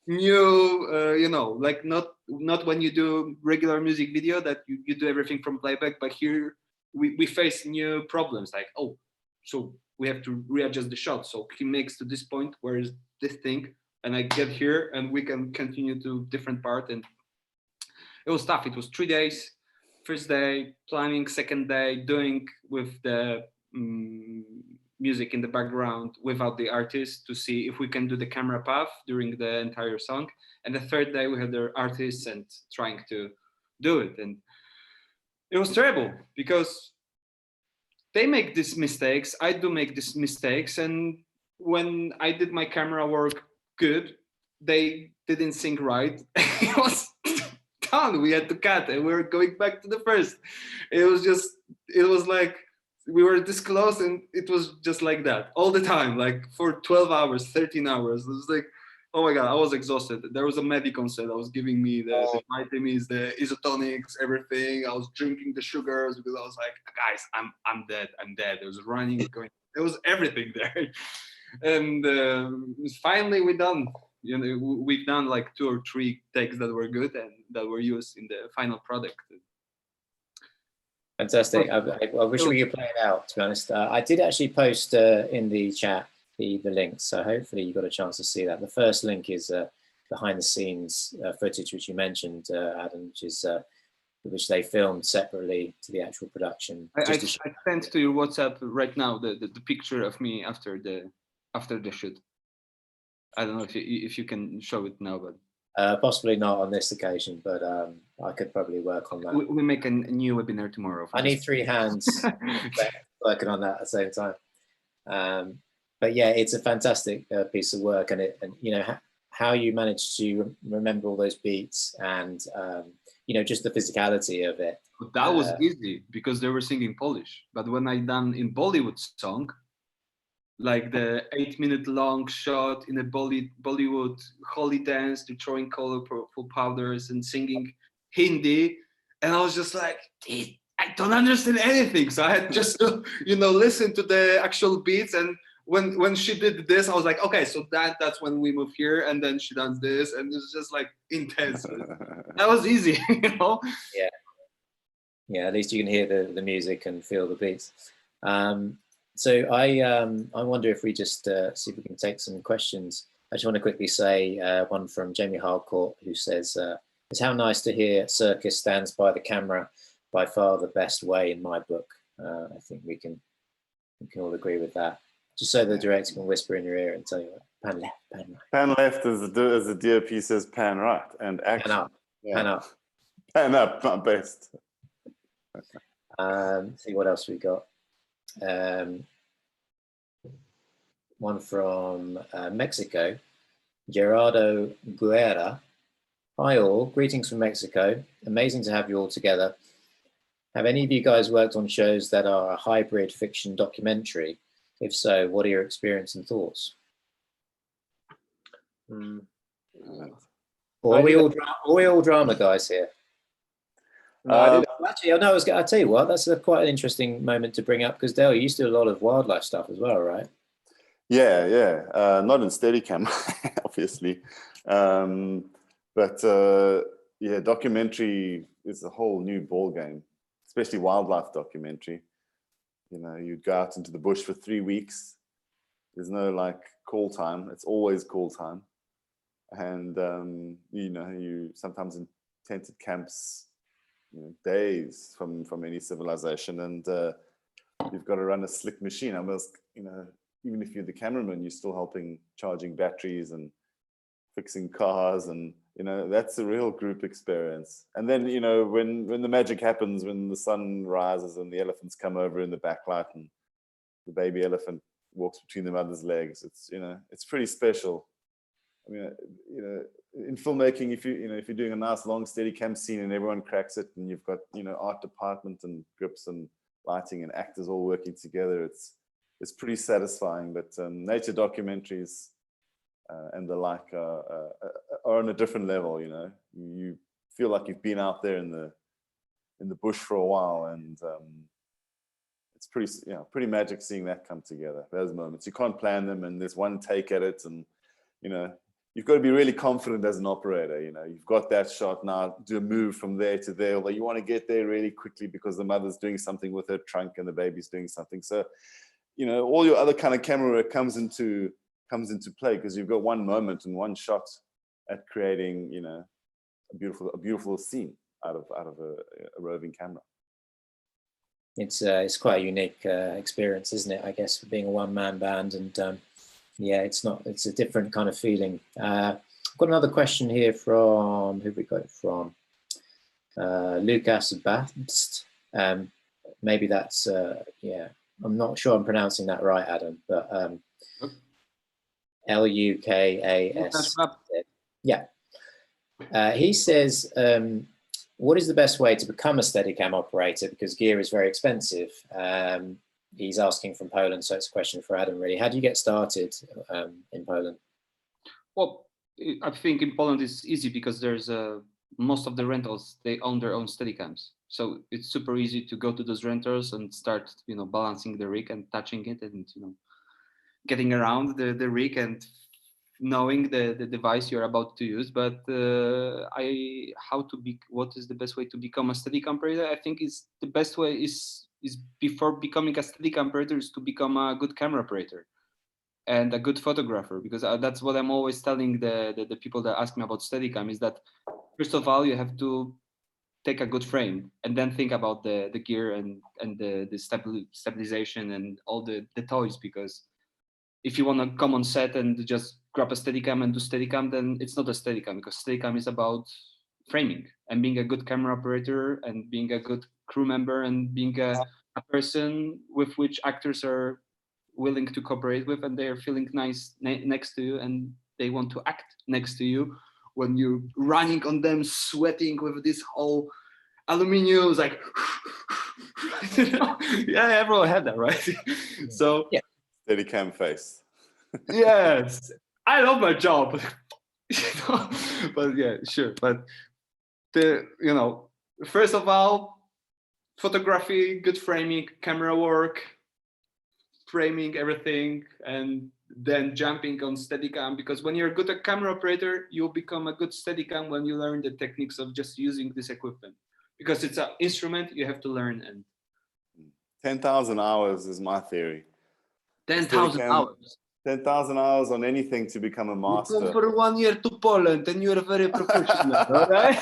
Speaker 3: new, you know, like not when you do regular music video that you do everything from playback, but here we face new problems like, oh, so we have to readjust the shot. So he makes to this point, where is this thing? And I get here and we can continue to different part. And it was tough. It was 3 days. First day planning, second day doing with the music in the background without the artist to see if we can do the camera path during the entire song. And the third day we had the artists and trying to do it. And it was terrible because they make these mistakes. I do make these mistakes. And when I did my camera work good, they didn't sing right. It was done. We had to cut and we were going back to the first. It was like we were this close and it was just like that all the time, like for 12 hours, 13 hours. It was like, oh my God, I was exhausted. There was a medic on set that was giving me the vitamins, the isotonics, everything. I was drinking the sugars because I was like, guys, I'm dead. There was running, going, there was everything there. And finally we're done. You know, we've done like 2 or 3 takes that were good and that were used in the final product.
Speaker 2: Fantastic. I wish we could play it out, to be honest. I did actually post in the chat the link, so hopefully you got a chance to see that. The first link is behind the scenes footage, which you mentioned, Adam, which they filmed separately to the actual production.
Speaker 3: I sent to your WhatsApp right now the picture of me after the shoot. I don't know if you can show it now, but
Speaker 2: possibly not on this occasion, but I could probably work on that.
Speaker 3: We make a new webinar tomorrow.
Speaker 2: I need 3 hands working on that at the same time. But yeah, it's a fantastic piece of work, and you know how you managed to remember all those beats and you know, just the physicality of it.
Speaker 3: That was easy because they were singing Polish. But when I done in Bollywood song, like the 8-minute long shot in a Bollywood holy dance, to throwing colorful powders and singing Hindi, and I was just like, I don't understand anything. So I had just to, you know, listen to the actual beats. And when she did this, I was like, okay, so that's when we move here, and then she does this, and it's just like intense. That was easy, you know.
Speaker 2: Yeah. At least you can hear the music and feel the beats. So I wonder if we just see if we can take some questions. I just want to quickly say one from Jamie Harcourt, who says, "It's how nice to hear Circus stands by the camera, by far the best way in my book." I think we can all agree with that. Just so the director can whisper in your ear and tell you, pan left, pan right.
Speaker 4: Pan left as the DOP says pan right, and action.
Speaker 2: Pan up, pan up.
Speaker 4: Pan up, my best.
Speaker 2: See what else we got. One from Mexico, Gerardo Guerra. Hi all, greetings from Mexico. Amazing to have you all together. Have any of you guys worked on shows that are a hybrid fiction documentary? If so, what are your experience and thoughts? Or are we all drama guys here? Actually, I'll tell you what, that's quite an interesting moment to bring up, because Dale, you used to do a lot of wildlife stuff as well, right?
Speaker 4: Yeah. Not in Steadicam, obviously. But yeah, documentary is a whole new ball game, especially wildlife documentary. You know, you go out into the bush for 3 weeks. There's no like call time. It's always call time. And, you know, you sometimes in tented camps, you know, days from any civilization, and you've got to run a slick machine. Almost, you know, even if you're the cameraman, you're still helping charging batteries and fixing cars, and that's a real group experience. And then when the magic happens, when the sun rises and the elephants come over in the backlight and the baby elephant walks between the mother's legs, it's pretty special. I mean, in filmmaking, if you're doing a nice long steady cam scene and everyone cracks it, and you've got art department and grips and lighting and actors all working together, it's pretty satisfying. But nature documentaries and the like are on a different level. You feel like you've been out there in the bush for a while, and it's pretty magic seeing that come together. Those moments, you can't plan them, and there's one take at it, and you've got to be really confident as an operator. You've got that shot, now do a move from there to there, although you want to get there really quickly because the mother's doing something with her trunk and the baby's doing something. So all your other kind of camera work comes into play, because you've got one moment and one shot at creating a beautiful scene out of a roving camera.
Speaker 2: It's quite a unique experience, isn't it? I guess, for being a one-man band, and yeah, it's a different kind of feeling. I've got another question here from, who we got it from? Lucas Bast. Maybe that's yeah, I'm not sure I'm pronouncing that right, Adam, but Lukas. Yeah. He says, what is the best way to become a Steadicam operator? Because gear is very expensive. He's asking from Poland, so it's a question for Adam, really. How do you get started in Poland?
Speaker 3: Well, I think in Poland it's easy because there's most of the rentals, they own their own Steadicams. So it's super easy to go to those rentals and start, balancing the rig and touching it, and getting around the rig and knowing the device you're about to use. But what is the best way to become a Steadicam operator? I think the best way is before becoming a Steadicam operator is to become a good camera operator and a good photographer, because that's what I'm always telling the people that ask me about Steadicam, is that first of all you have to take a good frame and then think about the gear and the stabilization and all the toys, because if you want to come on set and just grab a Steadicam and do Steadicam, then it's not a Steadicam, because Steadicam is about framing and being a good camera operator and being a good crew member and being a person with which actors are willing to cooperate with, and they're feeling nice next to you and they want to act next to you when you're running on them, sweating with this whole aluminium, like yeah, everyone had that, right? So
Speaker 2: yeah.
Speaker 4: Steadicam face.
Speaker 3: Yes, I love my job. But yeah, sure. But first of all, photography, good framing, camera work, framing everything, and then jumping on Steadicam, because when you're good at camera operator, you'll become a good Steadicam when you learn the techniques of just using this equipment, because it's an instrument you have to learn. And
Speaker 4: 10,000 hours is my theory.
Speaker 3: 10,000 hours.
Speaker 4: 10,000 hours on anything to become a master.
Speaker 3: You come for 1 year to Poland and you're very professional, all right?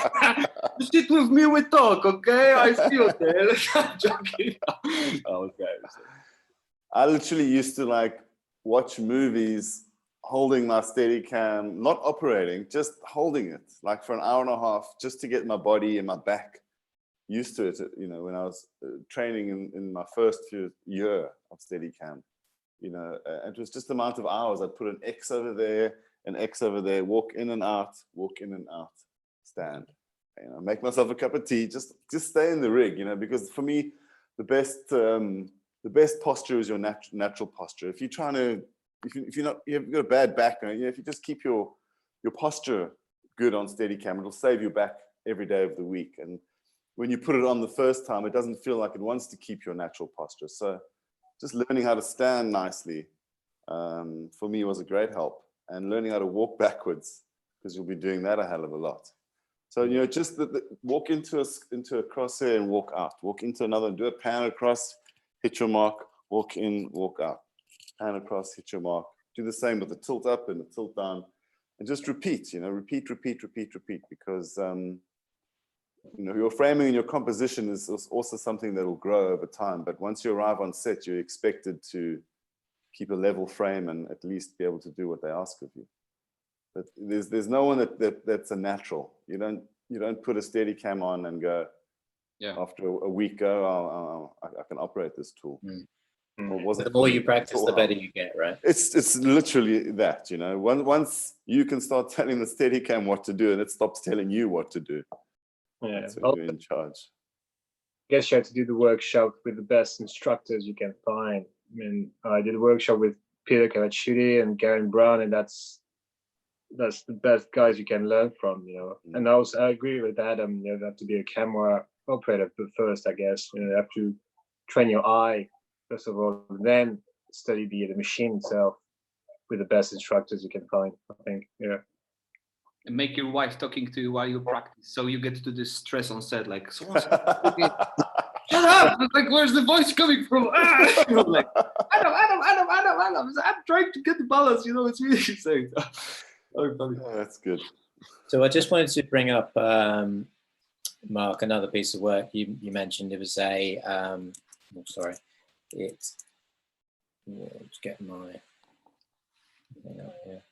Speaker 3: You sit with me, we talk, okay? I see you there. I'm joking. Okay.
Speaker 4: I literally used to watch movies holding my Steadicam, not operating, just holding it for an hour and a half, just to get my body and my back used to it. When I was training in my first year of Steadicam. It was just the amount of hours. I'd put an X over there, an X over there, walk in and out, stand, make myself a cup of tea, just stay in the rig, because for me, the best posture is your natural posture. If you're trying to, you've got a bad back, if you just keep your posture good on Steadicam, it'll save your back every day of the week. And when you put it on the first time, it doesn't feel like it wants to keep your natural posture. So just learning how to stand nicely, for me, was a great help. And learning how to walk backwards, because you'll be doing that a hell of a lot. So, just walk into a crosshair and walk out. Walk into another, do a pan across, hit your mark, walk in, walk out. Pan across, hit your mark. Do the same with the tilt up and the tilt down. And just repeat, repeat, because your framing and your composition is also something that will grow over time. But once you arrive on set, you're expected to keep a level frame and at least be able to do what they ask of you. But there's no one that's a natural. You don't put a Steadicam on and go,
Speaker 3: Yeah.
Speaker 4: after a week go, I can operate this tool. Or was
Speaker 2: The
Speaker 4: it
Speaker 2: more
Speaker 4: for
Speaker 2: you
Speaker 4: me?
Speaker 2: practice,
Speaker 4: For
Speaker 2: the
Speaker 4: a
Speaker 2: better
Speaker 4: while.
Speaker 2: you get, right?
Speaker 4: It's literally that, once you can start telling the Steadicam what to do and it stops telling you what to do.
Speaker 5: Yeah.
Speaker 4: That's when you're in charge.
Speaker 5: I guess you have to do the workshop with the best instructors you can find. I mean, I did a workshop with Peter Cavacciuti and Garen Brown, and that's the best guys you can learn from, And also, I agree with Adam. You have to be a camera operator first, I guess. You have to train your eye first of all, then study the machine itself with the best instructors you can find. I think, yeah.
Speaker 3: And make your wife talking to you while you practice, so you get to the stress on set, like, someone's shut up! Like, where's the voice coming from? Like, Adam, I'm trying to get the balance, it's really insane. Oh, funny.
Speaker 4: Oh, that's good.
Speaker 2: So I just wanted to bring up, Mark, another piece of work you mentioned. It was let's get my thing up here.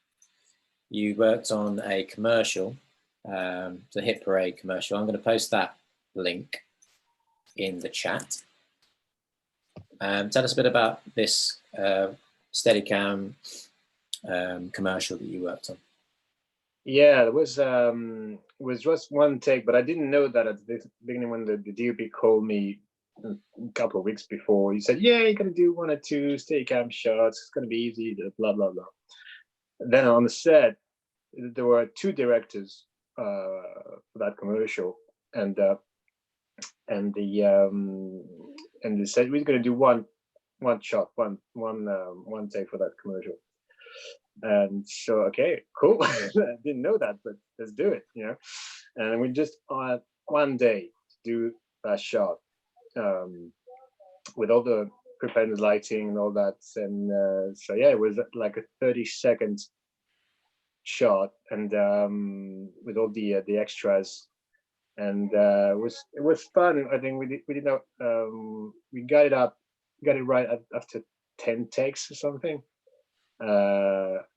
Speaker 2: You worked on a commercial, the Hit Parade commercial. I'm going to post that link in the chat. Tell us a bit about this Steadicam commercial that you worked on.
Speaker 5: Yeah, it was just one take, but I didn't know that at the beginning when the DOP called me a couple of weeks before. He said, "Yeah, you're gonna do 1 or 2 Steadicam shots. It's gonna be easy." Blah blah blah. Then on the set, there were 2 directors for that commercial, and they said we're gonna do one shot, one take for that commercial. And so, okay, cool. I didn't know that, but let's do it, And we just had one day to do that shot with all the prepared lighting and all that. And so, yeah, it was like a 30-second shot, and with all the extras, and it was fun. I think we got it right after 10 takes or something.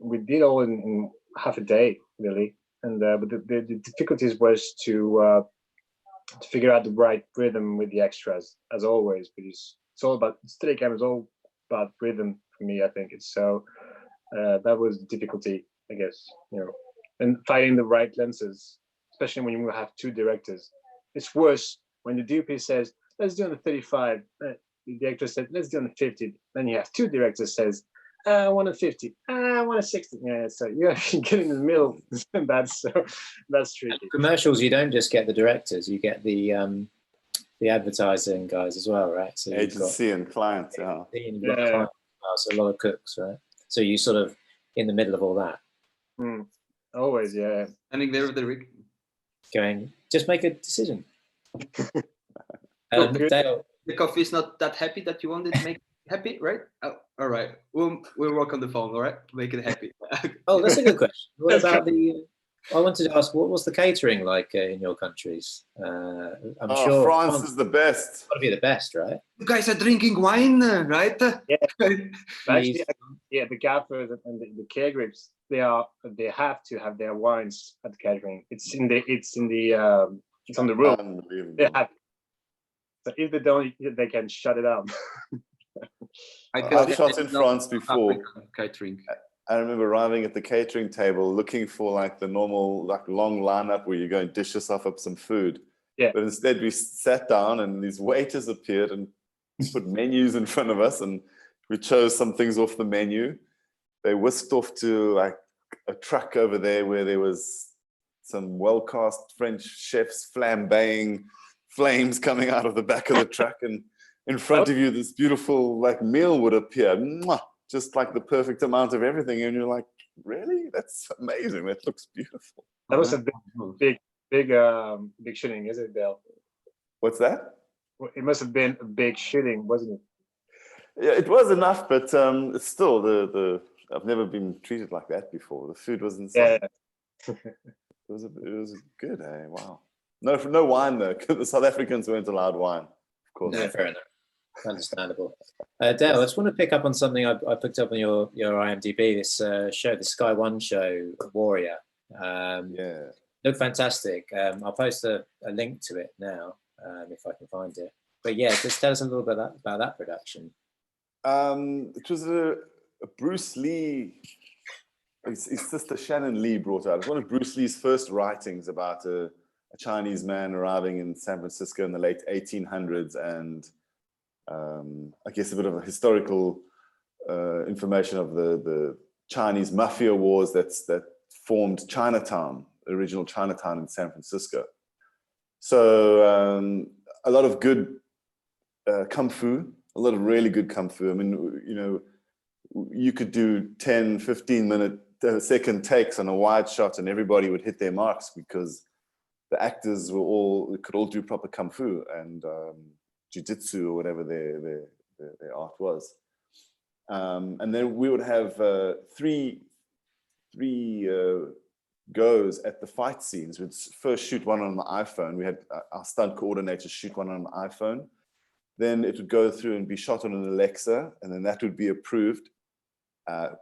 Speaker 5: We did all in half a day, really, and but the difficulties was to figure out the right rhythm with the extras, as always, because it's all about Steadicam is all about rhythm for me. I think it's so that was the difficulty, I guess, and finding the right lenses, especially when you have 2 directors. It's worse when the DP says, "Let's do on the 35." The director said, "Let's do on the 50." Then you have 2 directors says, "I want a 50. I want a 60." Yeah, so you have to get in the middle. That's tricky.
Speaker 2: And commercials, you don't just get the directors; you get the advertising guys as well, right? So
Speaker 4: Agency and client, yeah.
Speaker 2: You've got clients as well, so a lot of cooks, right? So you sort of in the middle of all that.
Speaker 5: Always, yeah.
Speaker 3: Standing there with the rig.
Speaker 2: Going, just make a decision. Dale,
Speaker 3: The coffee is not that happy that you wanted to make it happy, right? Oh, all right. We'll work on the phone, all right? Make it happy.
Speaker 2: oh, that's a good question. What about I wanted to ask, what was the catering like in your countries? I'm sure
Speaker 4: France is the best.
Speaker 2: Got to be the best, right?
Speaker 3: You guys are drinking wine, right?
Speaker 5: Yeah. Actually, yeah, the gaffers and the care grips, they have to have their wines at the catering. It's on the rule.
Speaker 4: Unbelievable.
Speaker 5: They have. So if they don't, they can shut it down.
Speaker 4: I've shot in France before.
Speaker 3: Catering.
Speaker 4: I remember arriving at the catering table looking for like the normal, like long lineup where you go and dish yourself up some food.
Speaker 5: Yeah.
Speaker 4: But instead we sat down and these waiters appeared and put menus in front of us, and we chose some things off the menu. They whisked off to like a truck over there where there was some well-cast French chefs flambeing flames coming out of the back of the truck, and in front of you this beautiful like meal would appear. Mwah! Just like the perfect amount of everything, and you're like, really? That's amazing. That looks beautiful.
Speaker 5: That was a big shooting, isn't it, Dale?
Speaker 4: What's that?
Speaker 5: It must have been a big shooting, wasn't it?
Speaker 4: Yeah, it was enough, but it's still the I've never been treated like that before. The food was insane.
Speaker 5: Yeah.
Speaker 4: It was good. Wow. No wine though, because the South Africans weren't allowed wine, of course.
Speaker 2: No, fair enough. Understandable. Dale, I just want to pick up on something I picked up on your IMDb. This show, the Sky One show, Warrior.
Speaker 4: Yeah.
Speaker 2: Looked fantastic. I'll post a link to it now if I can find it. But yeah, just tell us a little bit about that production.
Speaker 4: It was a Bruce Lee. His sister Shannon Lee brought out. It was one of Bruce Lee's first writings about a Chinese man arriving in San Francisco in the late 1800s, and I guess a bit of a historical information of the Chinese mafia wars that formed Chinatown, the original Chinatown in San Francisco. So a lot of good kung fu, a lot of really good kung fu. I mean, you know, you could do 10, 15-second takes on a wide shot and everybody would hit their marks because the actors could all do proper kung fu and jiu-jitsu or whatever their art was. And then we would have three goes at the fight scenes. We'd first shoot one on the iPhone. We had our stunt coordinator shoot one on the iPhone. Then it would go through and be shot on an Alexa, and then that would be approved,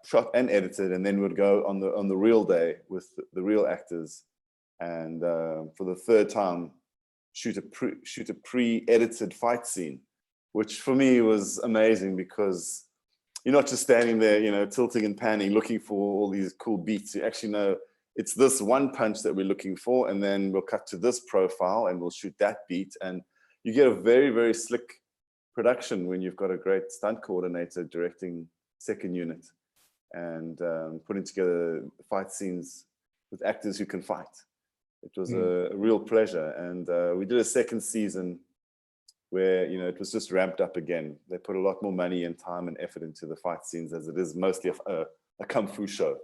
Speaker 4: shot and edited, and then we'd go on the real day with the real actors, and for the third time, shoot a pre-edited fight scene, which for me was amazing because you're not just standing there, you know, tilting and panning, looking for all these cool beats. You actually know it's this one punch that we're looking for, and then we'll cut to this profile and we'll shoot that beat, and you get a very, very slick production when you've got a great stunt coordinator directing second unit and putting together fight scenes with actors who can fight. It was a real pleasure. And we did a second season where, you know, it was just ramped up again. They put a lot more money and time and effort into the fight scenes, as it is mostly a kung fu show.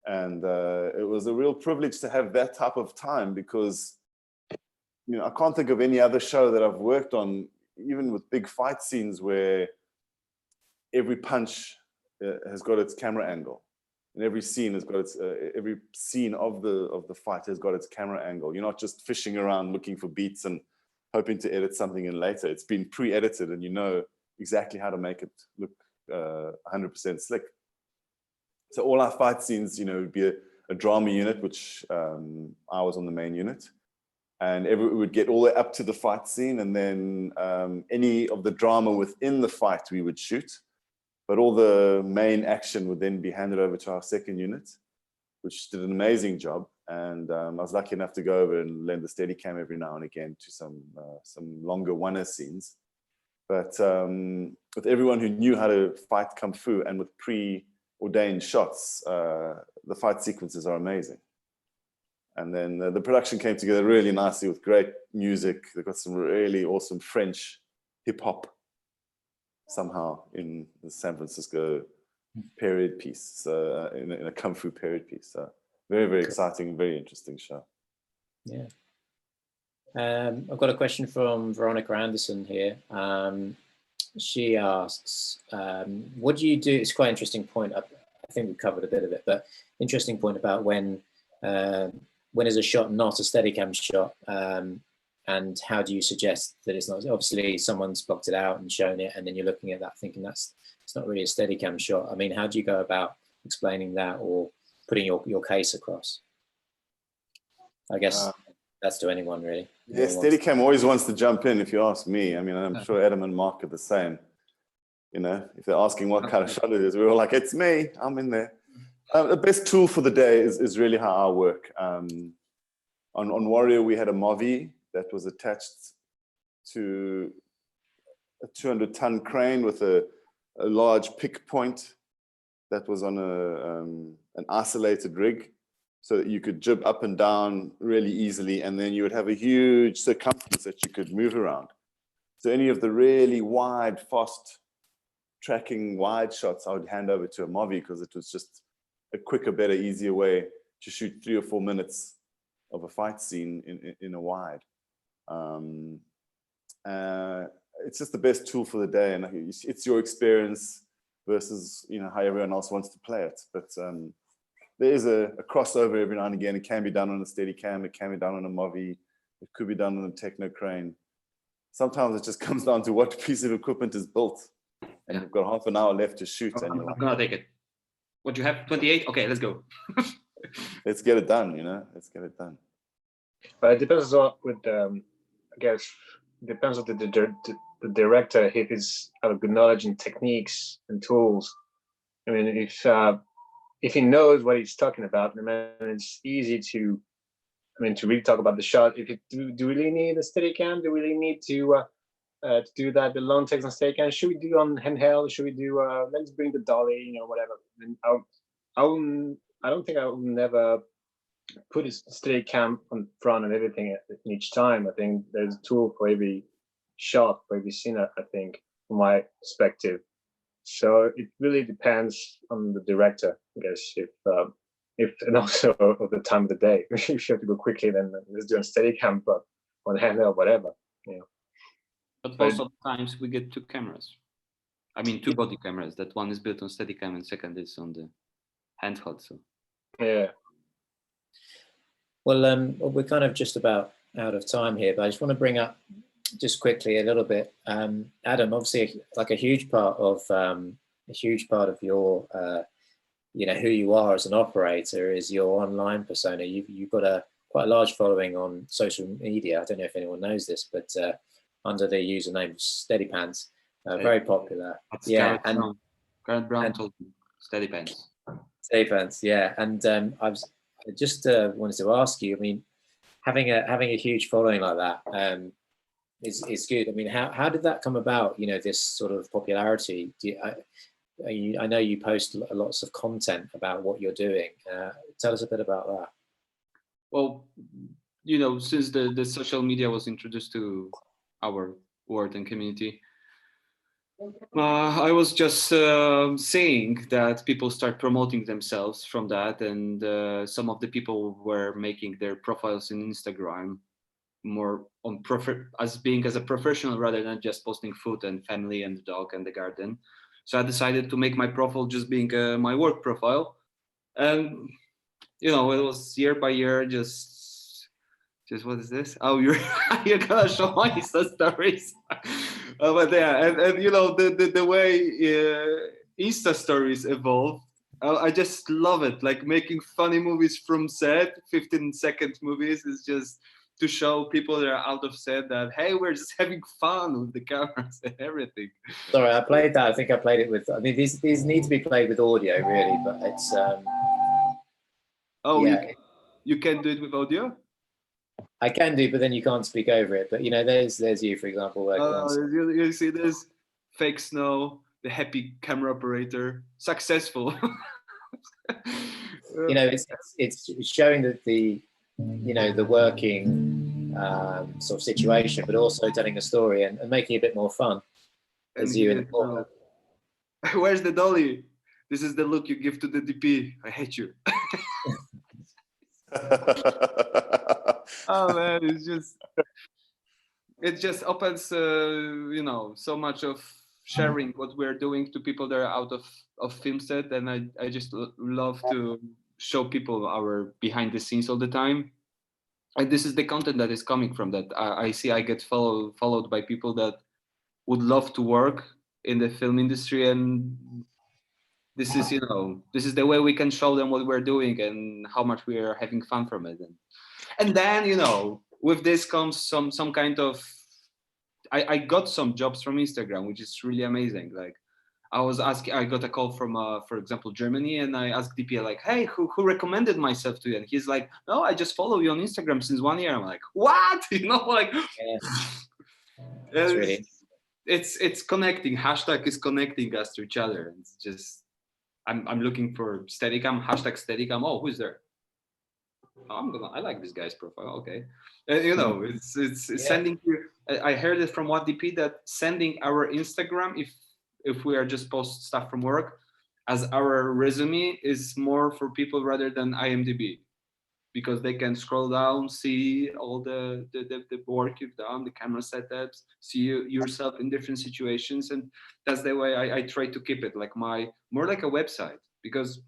Speaker 4: And it was a real privilege to have that type of time because, you know, I can't think of any other show that I've worked on, even with big fight scenes, where every punch has got its camera angle, and every scene has got its every scene of the fight has got its camera angle. You're not just fishing around looking for beats and hoping to edit something in later. It's been pre-edited, and you know exactly how to make it look 100% slick. So all our fight scenes, you know, would be a drama unit, which I was on the main unit. And we would get all the way up to the fight scene, and then any of the drama within the fight we would shoot. But all the main action would then be handed over to our second unit, which did an amazing job. And I was lucky enough to go over and lend the Steadicam every now and again to some longer one-er scenes. But with everyone who knew how to fight kung fu and with preordained shots, the fight sequences are amazing. And then the production came together really nicely with great music. They've got some really awesome French hip hop somehow in the San Francisco period piece, in a kung fu period piece. So very, very exciting, very interesting show.
Speaker 2: Yeah. I've got a question from Veronica Anderson here. She asks, what do you do? It's quite an interesting point. I think we've covered a bit of it, but interesting point about when is a shot not a Steadicam shot, and how do you suggest that it's not? Obviously, someone's blocked it out and shown it, and then you're looking at that thinking it's not really a Steadicam shot. I mean, how do you go about explaining that or putting your case across? I guess that's to anyone really.
Speaker 4: Yeah, Steadicam always wants to jump in, if you ask me. I mean, I'm sure Adam and Mark are the same. You know, if they're asking what kind of shot it is, we're all like, it's me, I'm in there. The best tool for the day is really how I work. On Warrior, we had a Movi that was attached to a 200-ton crane with a large pick point that was on an isolated rig, so that you could jib up and down really easily, and then you would have a huge circumference that you could move around. So any of the really wide, fast tracking wide shots, I would hand over to a Movi because it was just a quicker, better, easier way to shoot 3 or 4 minutes of a fight scene in a wide. It's just the best tool for the day, and it's your experience versus, you know, how everyone else wants to play it. But there is a crossover every now and again. It can be done on a Steadicam, it can be done on a Movi, it could be done on a Techno crane. sometimes it just comes down to what piece of equipment is built, and
Speaker 3: Yeah.
Speaker 4: you've got half an hour left to shoot, and
Speaker 3: I'm
Speaker 4: you're like,
Speaker 3: gonna take it. What you have? 28? Okay, let's go.
Speaker 4: let's get it done, let's get it done.
Speaker 5: But it depends on I guess, depends on the director if he's have a good knowledge in techniques and tools. I mean, if he knows what he's talking about, then it's easy to really talk about the shot. If you do we really need a Steadicam? Do we really need to do that, the long takes on Steadicam? Should we do on handheld? Should we do let's bring the dolly, whatever. And I don't think I will never put a Steadicam on front of everything each time. I think there's a tool for every shot, for every scene, I think, from my perspective. So it really depends on the director, I guess, if and also of the time of the day. If you have to go quickly, then let's do a Steadicam, but on handheld, whatever.
Speaker 3: But most of the times we get two cameras. I mean, two body cameras. That one is built on Steadicam and second is on the handheld. So
Speaker 5: Yeah.
Speaker 2: Well, we're kind of just about out of time here, but I just want to bring up just quickly a little bit. Adam, obviously, like a huge part of your, who you are as an operator is your online persona. You've got quite a large following on social media. I don't know if anyone knows this, but under the username Steadypants, very popular.
Speaker 3: that's
Speaker 2: Yeah,
Speaker 3: Gareth Brown told me Steadypants.
Speaker 2: Steadypants, yeah, and I just wanted to ask you. I mean, having a huge following like that is good. I mean, how did that come about? This sort of popularity. I know you post lots of content about what you're doing. Tell us a bit about that.
Speaker 3: Well, since the social media was introduced to our world and community, I was just seeing that people start promoting themselves from that, and some of the people were making their profiles in Instagram more on as a professional rather than just posting food and family and the dog and the garden. So I decided to make my profile just being my work profile, and it was year by year just what is this? Oh, you're gonna show my Insta stories. But yeah, and the way Insta stories evolve, I just love it. Like making funny movies from set, 15-second movies is just to show people that are out of set that, hey, we're just having fun with the cameras and everything.
Speaker 2: Sorry, I played that. I think I played it with. I mean, these need to be played with audio, really, but it's.
Speaker 3: Oh,
Speaker 2: yeah.
Speaker 3: You can do it with audio.
Speaker 2: I can do, but then you can't speak over it. But there's you, for example.
Speaker 3: You see this fake snow, the happy camera operator, successful.
Speaker 2: It's showing that the working sort of situation, but also telling a story and making it a bit more fun. As you in the corner.
Speaker 3: Where's the dolly? This is the look you give to the DP. I hate you. Oh man, it just opens so much of sharing what we're doing to people that are out of film set, and I just love to show people our behind the scenes all the time. And this is the content that is coming from that. I see I get followed by people that would love to work in the film industry, and this is the way we can show them what we're doing and how much we are having fun from it. And then with this comes some kind of I got some jobs from Instagram, which is really amazing. Like I got a call from for example Germany, and I asked DP like, hey, who recommended myself to you? And he's like, no, I just follow you on Instagram since 1 year. I'm like, what? Like
Speaker 2: yeah.
Speaker 3: It's connecting. Hashtag is connecting us to each other. It's just I'm looking for Steadicam, hashtag Steadicam. Oh, who's there? Oh, I like this guy's profile. Okay, it's sending you. I heard it from one DP that sending our Instagram, if we are just post stuff from work, as our resume is more for people rather than IMDb, because they can scroll down, see all the work you've done, the camera setups, see yourself in different situations, and that's the way I try to keep it like more like a website, because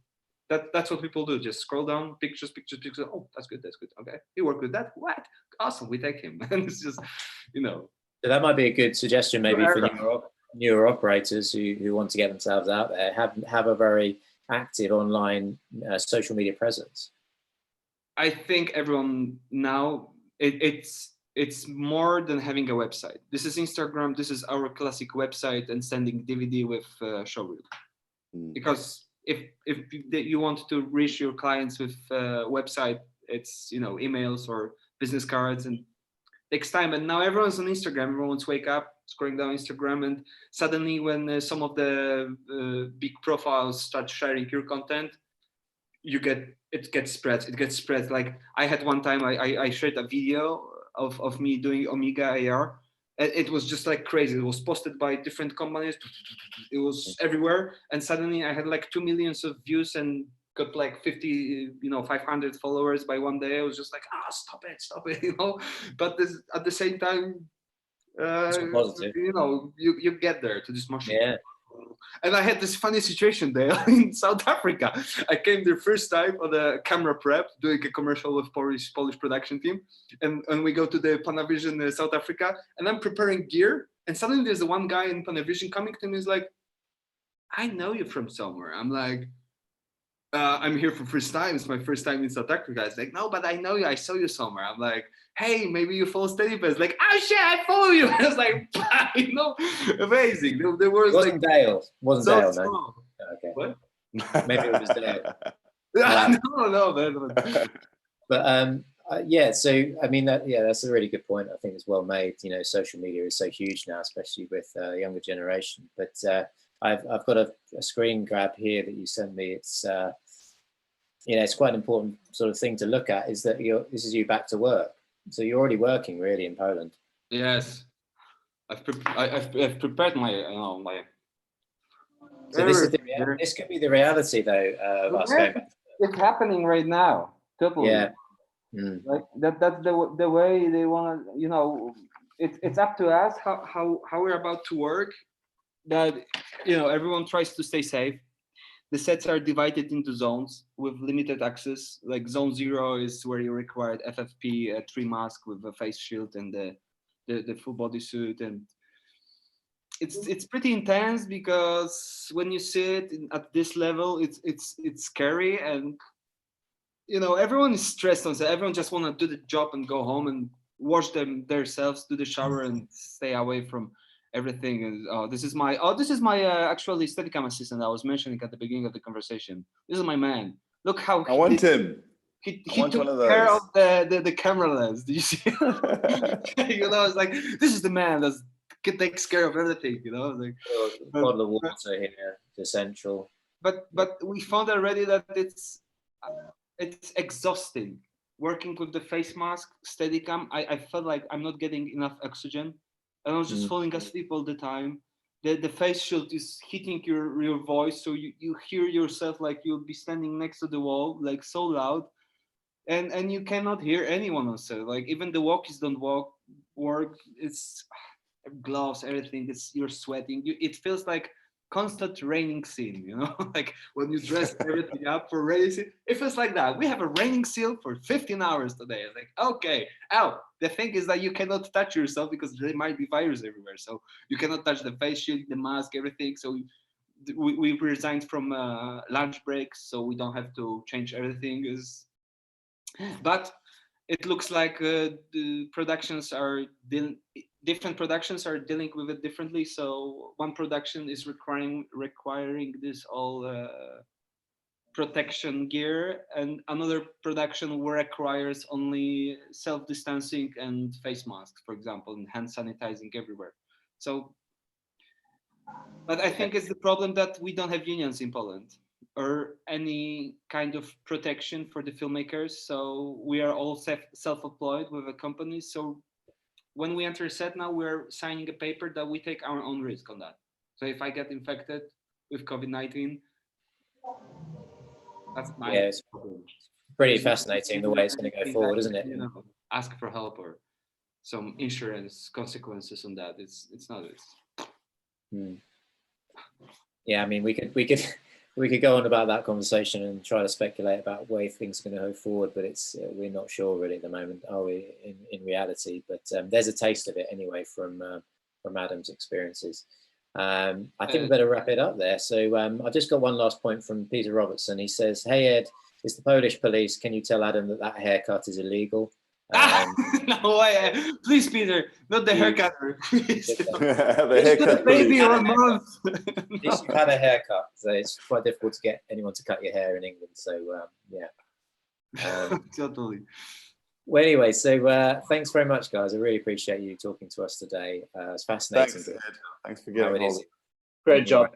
Speaker 3: that's what people do. Just scroll down, pictures. Oh, that's good. Okay, you work with that. What? Awesome. We take him. And it's just,
Speaker 2: So that might be a good suggestion, maybe for
Speaker 3: Forever.
Speaker 2: newer operators who want to get themselves out there. Have a very active online social media presence.
Speaker 3: I think everyone now it's more than having a website. This is Instagram. This is our classic website and sending DVD with showreel. Because if you want to reach your clients with website, it's emails or business cards, and takes time. And now everyone's on Instagram. Everyone's wake up, scrolling down Instagram, and suddenly when some of the big profiles start sharing your content, it gets spread. Like I had one time I shared a video of me doing Omega AR. It was just like crazy. It was posted by different companies. It was everywhere, and suddenly I had like 2 million views and got like 500 followers by one day. I was just like, stop it, But at the same time,
Speaker 2: positive.
Speaker 3: you get there to this machine.
Speaker 2: Yeah.
Speaker 3: And I had this funny situation there in South Africa. I came there first time on a camera prep, doing a commercial with Polish production team. And we go to the Panavision South Africa, and I'm preparing gear. And suddenly there's one guy in Panavision coming to me, is like, I know you from somewhere. I'm like, I'm here for first time. It's my first time in South Africa. It's like, no, but I know you. I saw you somewhere. I'm like, hey, maybe you follow SteadyBuzz. Like, oh shit, I follow you. I was like, amazing. There was
Speaker 2: Wasn't Dale? Wasn't
Speaker 3: so
Speaker 2: Dale? No.
Speaker 3: strong.
Speaker 2: Okay.
Speaker 3: What?
Speaker 2: Maybe it was Dale.
Speaker 3: No, man.
Speaker 2: But yeah, so I mean that's a really good point. I think it's well made. Social media is so huge now, especially with younger generation. But I've got a screen grab here that you sent me. It's it's quite an important sort of thing to look at. Is that this is you back to work? So you're already working really in Poland.
Speaker 3: Yes, I've prepared my my.
Speaker 2: So this could be the reality though of us going back.
Speaker 3: It's happening right now. Totally.
Speaker 2: Yeah.
Speaker 3: Like that's the way they want to. It's up to us how we're about to work. That everyone tries to stay safe. The sets are divided into zones with limited access. Like zone 0 is where you require FFP, a 3 mask with a face shield and the full body suit, and it's pretty intense because when you sit at this level, it's scary, and everyone is stressed on set. Everyone just want to do the job and go home and wash themselves, do the shower, and stay away from everything. And this is my actually Steadicam assistant I was mentioning at the beginning of the conversation. This is my man. Look how
Speaker 4: I want him.
Speaker 3: He
Speaker 4: want
Speaker 3: took
Speaker 4: one of
Speaker 3: care
Speaker 4: those.
Speaker 3: of the camera lens. Do you see? It's like, this is the man that takes care of everything. It's like,
Speaker 2: bottle of water here is essential.
Speaker 3: But we found already that it's exhausting working with the face mask, Steadicam. I felt like I'm not getting enough oxygen, and I was just falling asleep all the time. The face shield is hitting your voice, so you hear yourself like you'll be standing next to the wall, like so loud, and you cannot hear anyone on set. Like even the walkies don't work. It's gloves, everything. You're sweating. It feels like constant raining scene, like when you dress everything up for raining scene, it feels like that. We have a raining scene for 15 hours today. It's like, okay, the thing is that you cannot touch yourself because there might be virus everywhere. So you cannot touch the face shield, the mask, everything. So we resigned from lunch breaks, so we don't have to change everything. But it looks like the productions are different productions are dealing with it differently. So one production is requiring this all protection gear, and another production requires only self-distancing and face masks, for example, and hand sanitizing everywhere. So, but I think it's the problem that we don't have unions in Poland or any kind of protection for the filmmakers. So we are all self-employed with a company. So when we enter set now, we're signing a paper that we take our own risk on that. So if I get infected with COVID-19, that's my
Speaker 2: it's pretty fascinating the way it's going to go forward, isn't it?
Speaker 3: Ask for help or some insurance consequences on that. It's not.
Speaker 2: Yeah, I mean, we could we could go on about that conversation and try to speculate about where things are going to go forward, but it's we're not sure really at the moment, are we? In reality, but there's a taste of it anyway from Adam's experiences. I think we better wrap it up there. So I've just got one last point from Peter Robertson. He says, "Hey Ed, it's the Polish police. Can you tell Adam that that haircut is illegal?"
Speaker 3: No way. Please, Peter, not the haircut. Please.
Speaker 4: The haircut
Speaker 3: Maybe
Speaker 4: police.
Speaker 3: or a month.
Speaker 2: At least you've had a haircut, so it's quite difficult to get anyone to cut your hair in England. So yeah.
Speaker 3: Totally.
Speaker 2: Well, anyway, so thanks very much, guys. I really appreciate you talking to us today. It's fascinating.
Speaker 4: Thanks, Ed. Thanks for
Speaker 2: how
Speaker 4: getting
Speaker 2: it
Speaker 4: all
Speaker 2: is.
Speaker 5: Great job.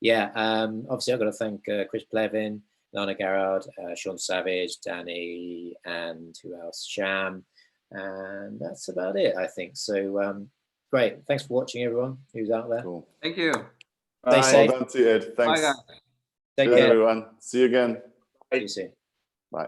Speaker 2: Yeah, obviously I've got to thank Chris Plevin, Lana Garrard, Sean Savage, Danny, and who else? Sham, and that's about it, I think. So great. Thanks for watching, everyone who's out there.
Speaker 4: Cool.
Speaker 3: Thank you.
Speaker 2: Stay
Speaker 4: Well
Speaker 2: safe.
Speaker 4: done to you, Ed. Thanks.
Speaker 3: Bye, guys.
Speaker 2: Take
Speaker 4: Good,
Speaker 2: care.
Speaker 4: everyone. See you again.
Speaker 2: See you soon.
Speaker 4: Bye.